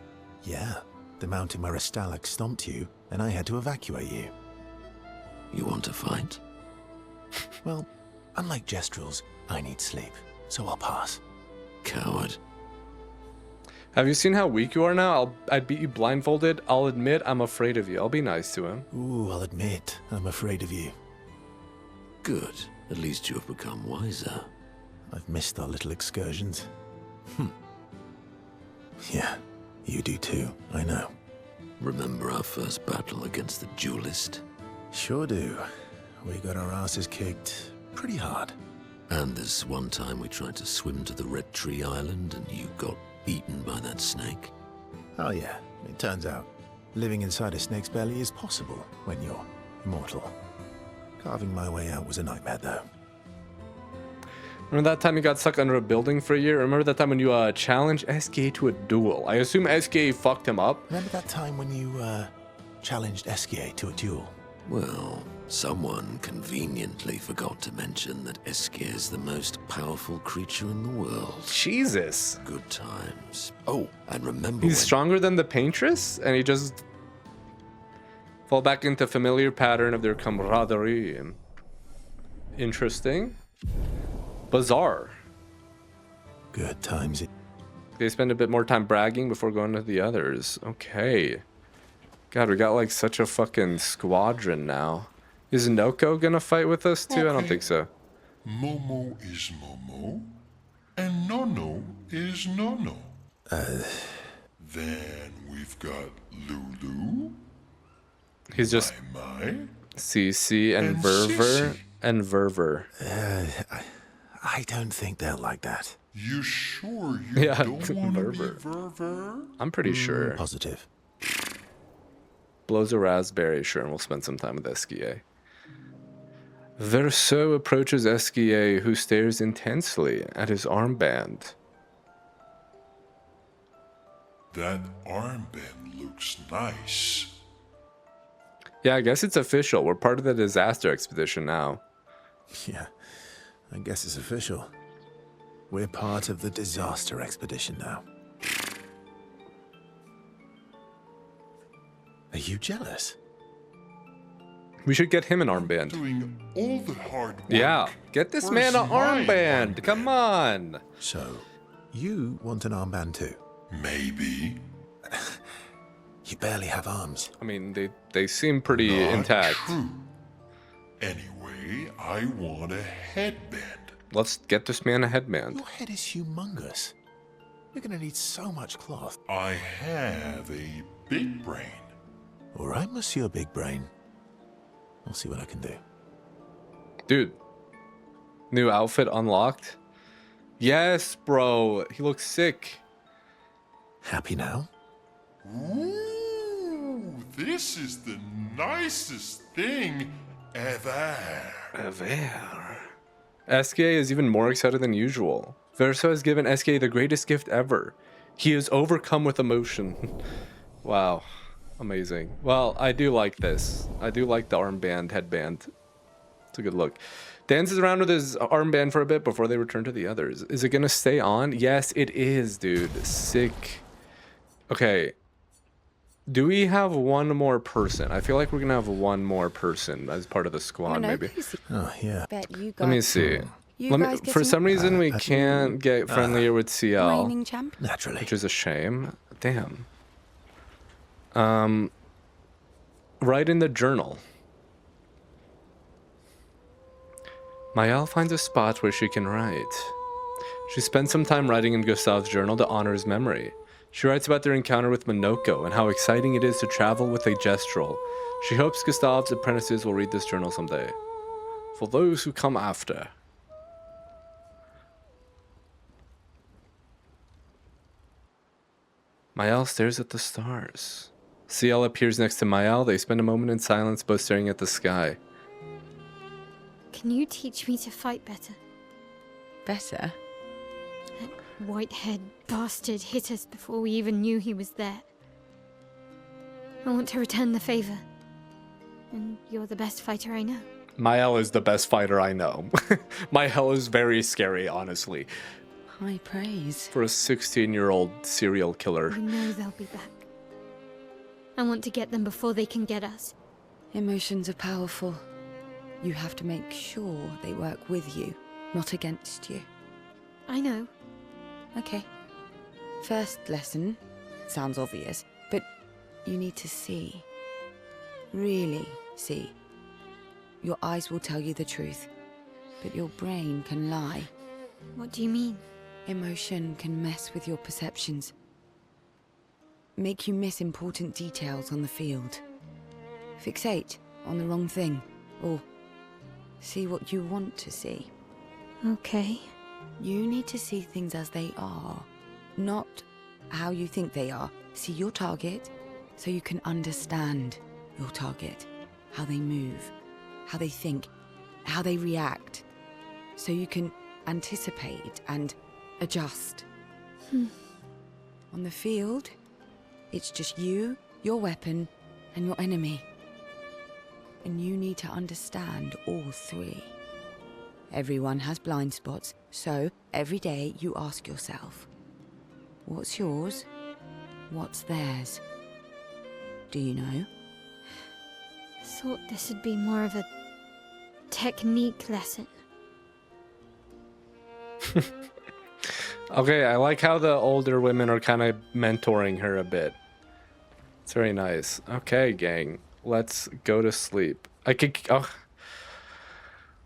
Yeah, the mountain where a Stalak stomped you and I had to evacuate you. You want to fight? Well, unlike Gestrels, I need sleep, so I'll pass. Coward. Have you seen how weak you are now? I'd beat you blindfolded. I'll admit I'm afraid of you. I'll be nice to him. Ooh, I'll admit, I'm afraid of you. Good. At least you have become wiser. I've missed our little excursions. Yeah, you do too, I know. Remember our first battle against the duelist? Sure do. We got our asses kicked pretty hard. And this one time we tried to swim to the Red Tree Island and you got eaten by that snake. Oh yeah, it turns out living inside a snake's belly is possible when you're immortal. Carving my way out was a nightmare though. Remember that time you got stuck under a building for a year? Remember that time when you challenged SK to a duel? I assume SK fucked him up. Remember that time when you challenged Eskie to a duel? Well, someone conveniently forgot to mention that Esquire is the most powerful creature in the world. Jesus. Good times. Oh, and remember He's when... stronger than the Paintress, and he just fall back into familiar pattern of their camaraderie. Interesting. Bizarre. Good times. They spend a bit more time bragging before going to the others. Okay. God, we got like such a fucking squadron now. Is Noko gonna fight with us too? I don't think so. Momo is Momo, and Nono is Nono. Then we've got Lulu, He's just My, CC and Verver Sissy. and Verver. I don't think they'll like that. You sure you Yeah, don't want to be Verver. Verver? I'm pretty sure. Positive. Blows a raspberry, sure, and we'll spend some time with Esquire. Verso approaches Esquire, who stares intensely at his armband. That armband looks nice. Yeah, I guess it's official. We're part of the disaster expedition now. Yeah, I guess it's official. We're part of the disaster expedition now. Are you jealous? We should get him an armband. Doing all the hard work. Yeah, get this Where's man an my armband. Come on. So, you want an armband too? Maybe. You barely have arms. I mean, they seem pretty Not intact. True. Anyway, I want a headband. Let's get this man a headband. Your head is humongous. You're gonna need so much cloth. I have a big brain. All right, Monsieur Big Brain. I'll see what I can do. Dude, new outfit unlocked? Yes, bro. He looks sick. Happy now? Ooh, this is the nicest thing ever. Esquire is even more excited than usual. Verso has given Esquire the greatest gift ever. He is overcome with emotion. Wow. Amazing. Well, I do like this. I do like the armband, headband. It's a good look. Dances around with his armband for a bit before they return to the others. Is it going to stay on? Yes, it is, dude. Sick. Okay. Do we have one more person? I feel like we're going to have one more person as part of the squad, maybe. Oh, yeah. Bet you guys. Let me see. You guys For getting some reason, we can't get friendlier with CL, reigning champ? Naturally. which is a shame. Damn. Write in the journal. Maëlle finds a spot where she can write. She spends some time writing in Gustave's journal to honor his memory. She writes about their encounter with Minoko and how exciting it is to travel with a gestrel. She hopes Gustave's apprentices will read this journal someday. For those who come after. Maëlle stares at the stars. CL appears next to Maëlle. They spend a moment in silence, both staring at the sky. Can you teach me to fight better? Better? That white-haired bastard hit us before we even knew he was there. I want to return the favor. And you're the best fighter I know. Maëlle is the best fighter I know. Maëlle is very scary, honestly, High praise. for a 16-year-old serial killer. We know they'll be back. I want to get them before they can get us. Emotions are powerful. You have to make sure they work with you, not against you. I know. Okay. First lesson. Sounds obvious, but you need to see. Really see. Your eyes will tell you the truth, but your brain can lie. What do you mean? Emotion can mess with your perceptions. Make you miss important details on the field. Fixate on the wrong thing, or see what you want to see. Okay. You need to see things as they are, not how you think they are. See your target so you can understand your target, how they move, how they think, how they react, so you can anticipate and adjust. On the field, it's just you, your weapon, and your enemy. and you need to understand all three. Everyone has blind spots, so every day you ask yourself, what's yours? What's theirs? Do you know? Thought this would be more of a technique lesson. Okay, I like how the older women are kind of mentoring her a bit. It's very nice. Okay, gang, let's go to sleep. I could.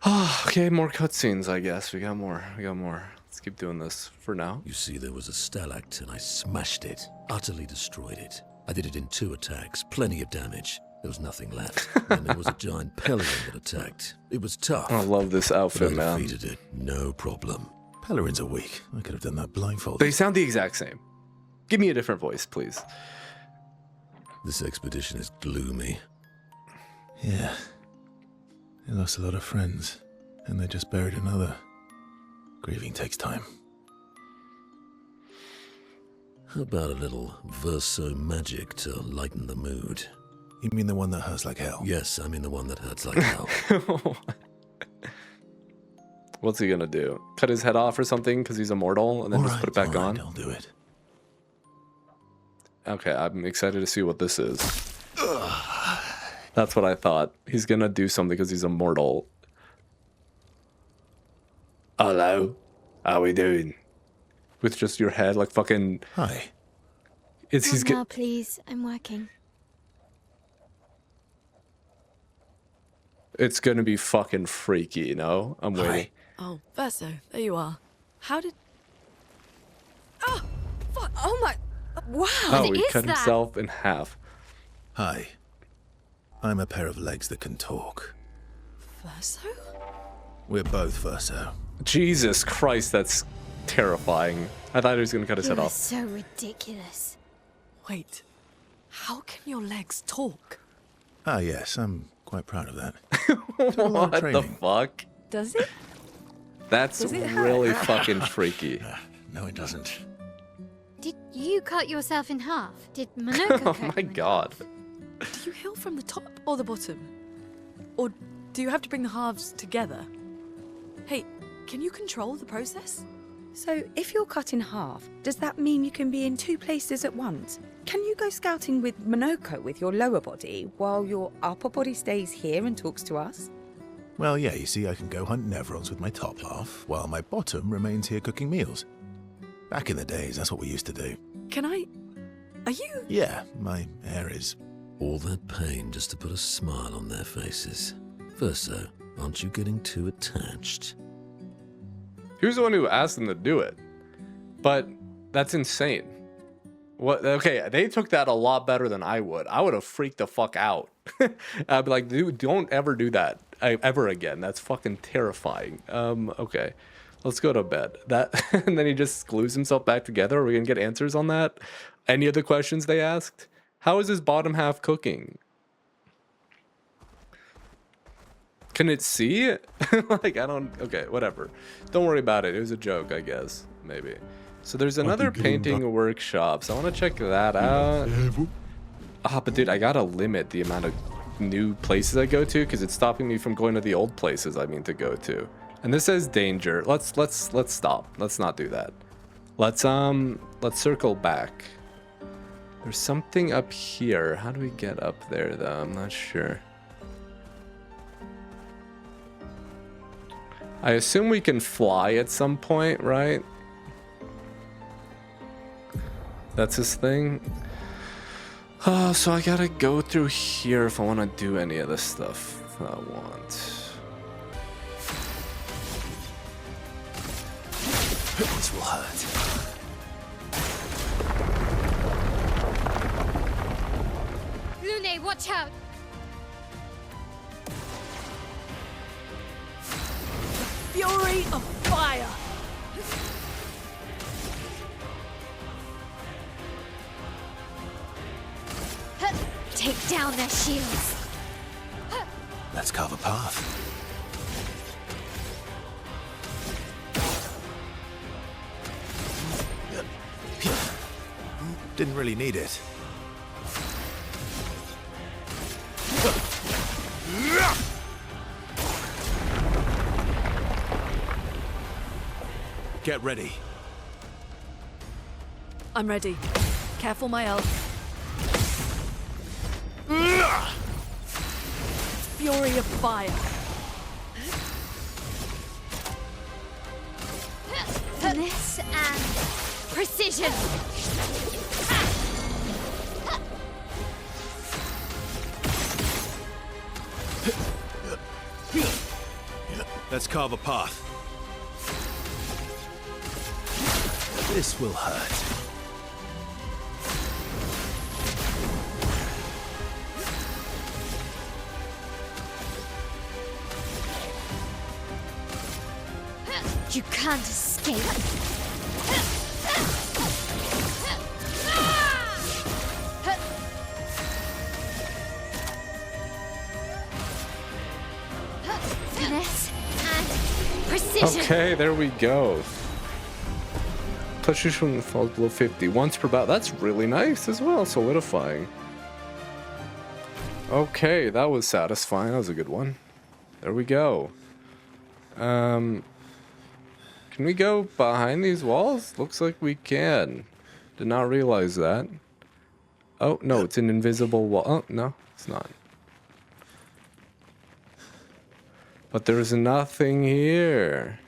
Oh, okay, more cutscenes. I guess we got more. Let's keep doing this for now. You see, there was a stalactite and I smashed it, utterly destroyed it. I did it in 2 attacks, plenty of damage. There was nothing left. And there was a giant pelican that attacked. It was tough. I love this outfit, but I man. defeated it, no problem. Pelerins are weak. I could have done that blindfolded. They sound the exact same. Give me a different voice, please. This expedition is gloomy. Yeah. They lost a lot of friends, and they just buried another. Grieving takes time. How about a little verso magic to lighten the mood? You mean the one that hurts like hell? Yes, I mean the one that hurts like hell. What's he gonna do? Cut his head off or something because he's immortal, and then just put it back on? I'll do it. Okay, I'm excited to see what this is. That's what I thought. He's gonna do something because he's immortal. Hello, how we doing? With just your head, like fucking. Hi. Not now, please. I'm working. It's gonna be fucking freaky, you know? I'm waiting. Oh, Verso, there you are. How did... Oh, fuck. Oh my... Wow. Oh, he is cut that? himself in half. Hi. I'm a pair of legs that can talk. Verso? We're both Verso. Jesus Christ, that's terrifying. I thought he was gonna cut his You head are off. so ridiculous. Wait, how can your legs talk? Ah, yes, I'm quite proud of that. Took a lot of What the training. fuck? Does it? That's Does it really fucking freaky. No, it doesn't. Did you cut yourself in half? Did Monoka Oh cut you my in god. Do you heal from the top or the bottom? Or do you have to bring the halves together? Hey, can you control the process? So, if you're cut in half, does that mean you can be in 2 places at once? Can you go scouting with Monoko with your lower body, while your upper body stays here and talks to us? Well, yeah, you see, I can go hunt Nevrons with my top half, while my bottom remains here cooking meals. Back in the days, that's what we used to do. Can I... Are you... Yeah, my hair is... All that pain just to put a smile on their faces. Verso, aren't you getting too attached? He was the one who asked him to do it. But that's insane. What? Okay, they took that a lot better than I would. I would have freaked the fuck out. I'd be like, dude, don't ever do that ever again. That's fucking terrifying. Okay, let's go to bed. That and then he just glues himself back together. Are we gonna get answers on that? Any of the questions they asked? How is his bottom half cooking? Can it see? Like, I don't... Okay, whatever. Don't worry about it. It was a joke, I guess. Maybe. So there's another painting workshop. So I want to check that out. Ah, but dude, I gotta limit the amount of new places I go to because it's stopping me from going to the old places I mean to go to. And this says danger. Let's stop. Let's not do that. Let's circle back. There's something up here. How do we get up there though? I'm not sure. I assume we can fly at some point, right? That's his thing. Oh, so I gotta go through here if I want to do any of the stuff I want. This will hurt. Lune, watch out! Fury of fire! Take down their shields. Let's carve a path. Didn't really need it. Get ready. I'm ready. Careful, my elf. Fury of fire. Finesse and precision. Let's carve a path. This will hurt. You can't escape. Finesse and precision. Okay, there we go. Plus you shouldn't fall below 50 once per battle. That's really nice as well, solidifying. Okay, that was satisfying. That was a good one. There we go. Can we go behind these walls? Looks like we can. Did not realize that. Oh, no, it's an invisible wall. Oh, no, it's not. But there's nothing here.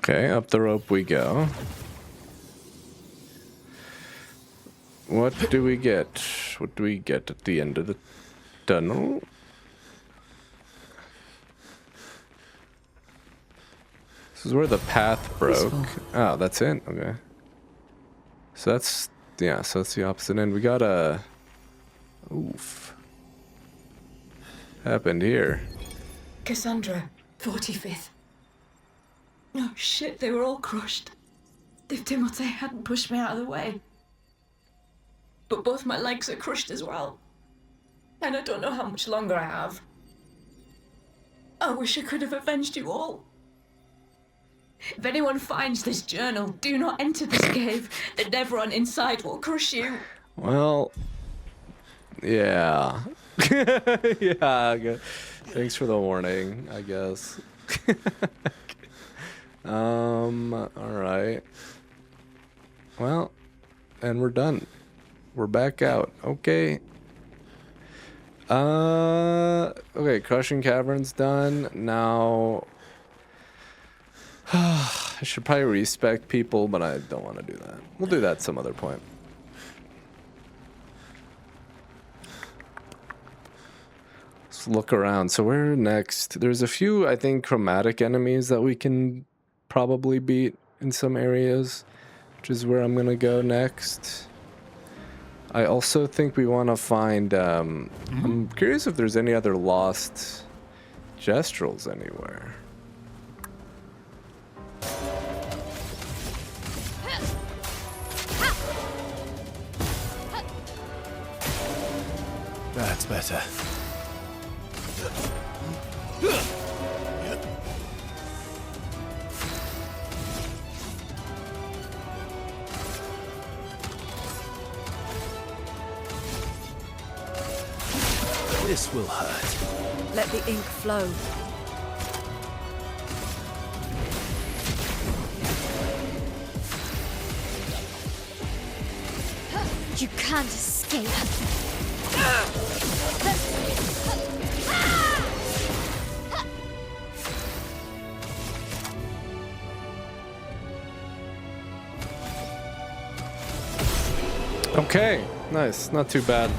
Okay, up the rope we go. What do we get? What do we get at the end of the tunnel? This is where the path broke. Oh, that's it? Okay. So that's, yeah, so that's the opposite end. We got a... Oof. Happened here. Cassandra, 45th. Oh shit, they were all crushed. If Timothy hadn't pushed me out of the way. But both my legs are crushed as well. And I don't know how much longer I have. I wish I could have avenged you all. If anyone finds this journal, do not enter this cave, and everyone inside will crush you. Well, yeah. Yeah, thanks for the warning, I guess. Alright. Well, and we're done. We're back out. Okay. Okay, Crushing Cavern's done. Now, I should probably respec people, but I don't want to do that. We'll do that some other point. Let's look around. So where next? There's a few, I think, chromatic enemies that we can probably beat in some areas, which is where I'm going to go next. I also think we want to find, I'm curious if there's any other lost gestrels anywhere. That's better. This will hurt. Let the ink flow. You can't escape. Okay, nice. Not too bad.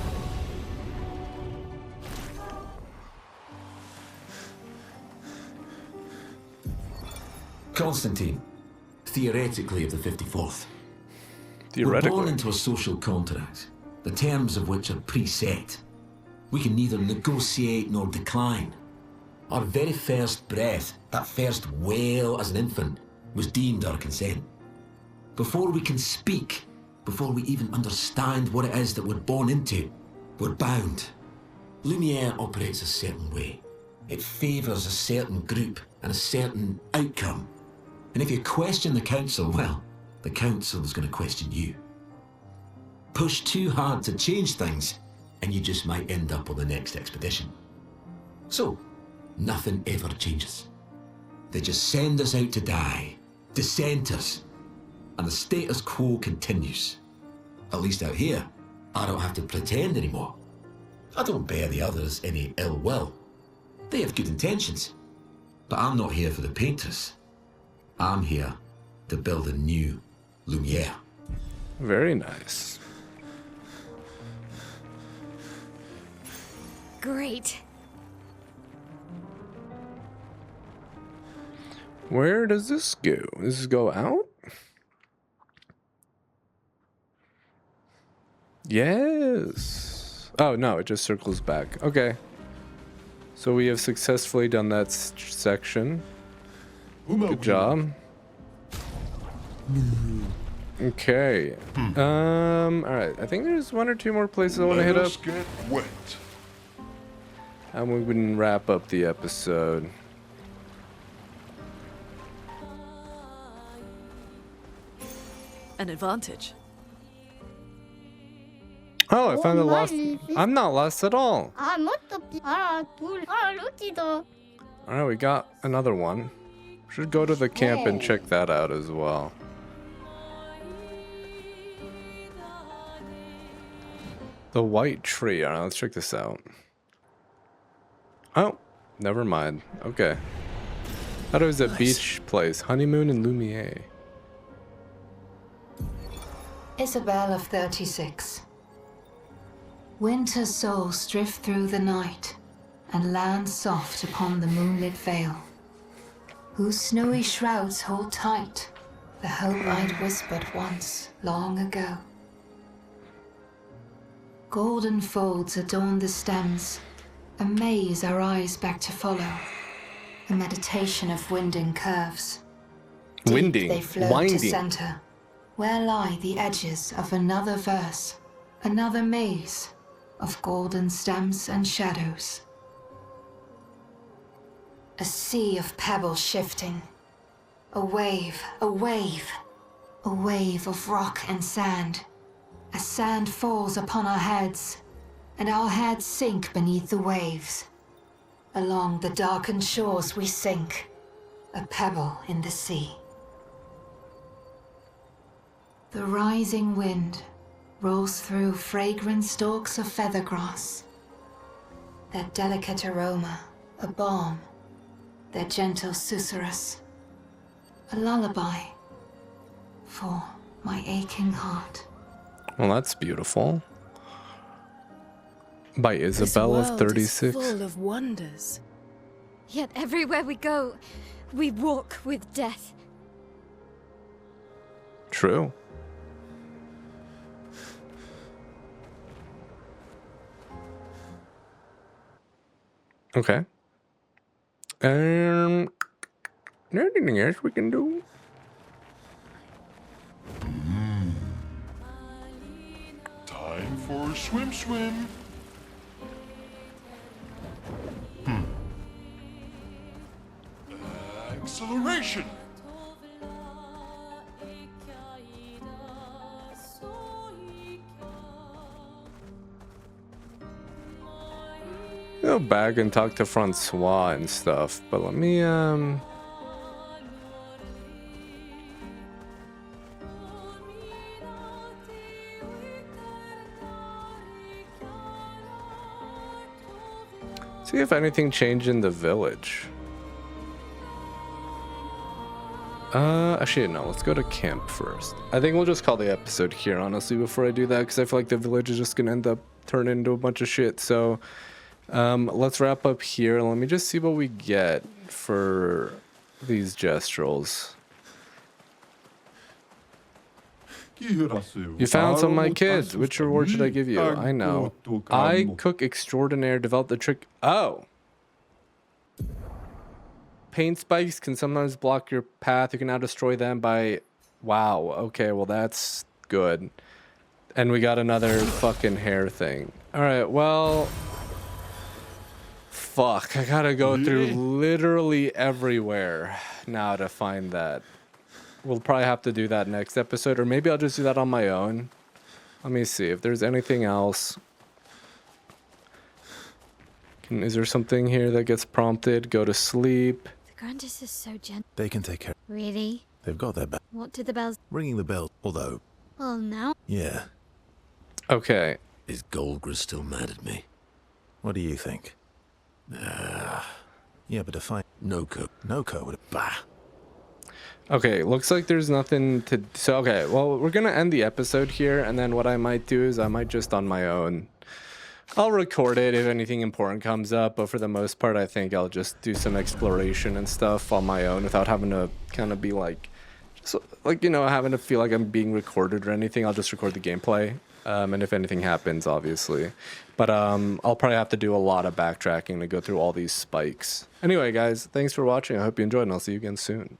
Constantine, theoretically of the 54th. Theoretically. We're born into a social contract, the terms of which are preset. We can neither negotiate nor decline. Our very first breath, that first wail as an infant, was deemed our consent. Before we can speak, before we even understand what it is that we're born into, we're bound. Lumiere operates a certain way. It favours a certain group and a certain outcome. And if you question the Council, well, the Council is going to question you. Push too hard to change things, and you just might end up on the next expedition. So, nothing ever changes. They just send us out to die, dissent us, and the status quo continues. At least out here, I don't have to pretend anymore. I don't bear the others any ill will. They have good intentions. But I'm not here for the Paintress. I'm here to build a new Lumiere. Very nice. Great. Where does this go? Does this go out? Yes. Oh, no, it just circles back. Okay. So we have successfully done that section. Good job. Okay. Alright. I think there's one or two more places I want to hit up. Let us get wet. And we can wrap up the episode. An advantage. Oh, I found the lost. I'm not lost at all. Alright, we got another one. Should go to the camp and check that out as well. The white tree. Alright, let's check this out. Oh, never mind. Okay. Thought it was a beach place. Honeymoon in Lumiere. Isabel of 36. Winter's souls drift through the night and land soft upon the moonlit vale, whose snowy shrouds hold tight the hope I'd whispered once, long ago. Golden folds adorn the stems, a maze our eyes back to follow, a meditation of winding curves. Deep they flow to center, where lie the edges of another verse, another maze of golden stems and shadows. A sea of pebbles shifting, a wave, a wave, a wave of rock and sand, as sand falls upon our heads, and our heads sink beneath the waves. Along the darkened shores we sink, a pebble in the sea. The rising wind rolls through fragrant stalks of feathergrass, their delicate aroma a balm, their gentle susurrus, a lullaby for my aching heart. Well, that's beautiful. By Isabel of 36. Is full of wonders. Yet everywhere we go, we walk with death. True. Okay. Anything else we can do? Time for a swim. Acceleration. Go back and talk to Francois and stuff, but let me see if anything changed in the village. Actually, no, let's go to camp first. I think we'll just call the episode here, honestly, before I do that, because I feel like the village is just going to end up turning into a bunch of shit. So let's wrap up here. Let me just see what we get for these gestrels. You found some of my kids. Which reward should I give you? I know. I, cook extraordinaire, developed the trick. Oh. Paint spikes can sometimes block your path. You can now destroy them by... Wow. Okay, well, that's good. And we got another fucking hair thing. Alright, well... Fuck. I gotta go through literally everywhere now to find that. We'll probably have to do that next episode, or maybe I'll just do that on my own. Let me see if there's anything else. Is there something here that gets prompted? Go to sleep. The Grandis is so gentle. They can take care. Really? They've got their back. What did the bells... Ringing the bell, although... Well, now... Yeah. Okay. Is Goldgra still mad at me? What do you think? Yeah, but if I... Noko. Noko would... Bah. Okay, looks like there's nothing to... So, okay, well, we're going to end the episode here, and then what I might do is I might just on my own... I'll record it if anything important comes up, but for the most part, I think I'll just do some exploration and stuff on my own without having to kind of be like... Just like, you know, having to feel like I'm being recorded or anything. I'll just record the gameplay, and if anything happens, obviously. But I'll probably have to do a lot of backtracking to go through all these spikes. Anyway, guys, thanks for watching. I hope you enjoyed, and I'll see you again soon.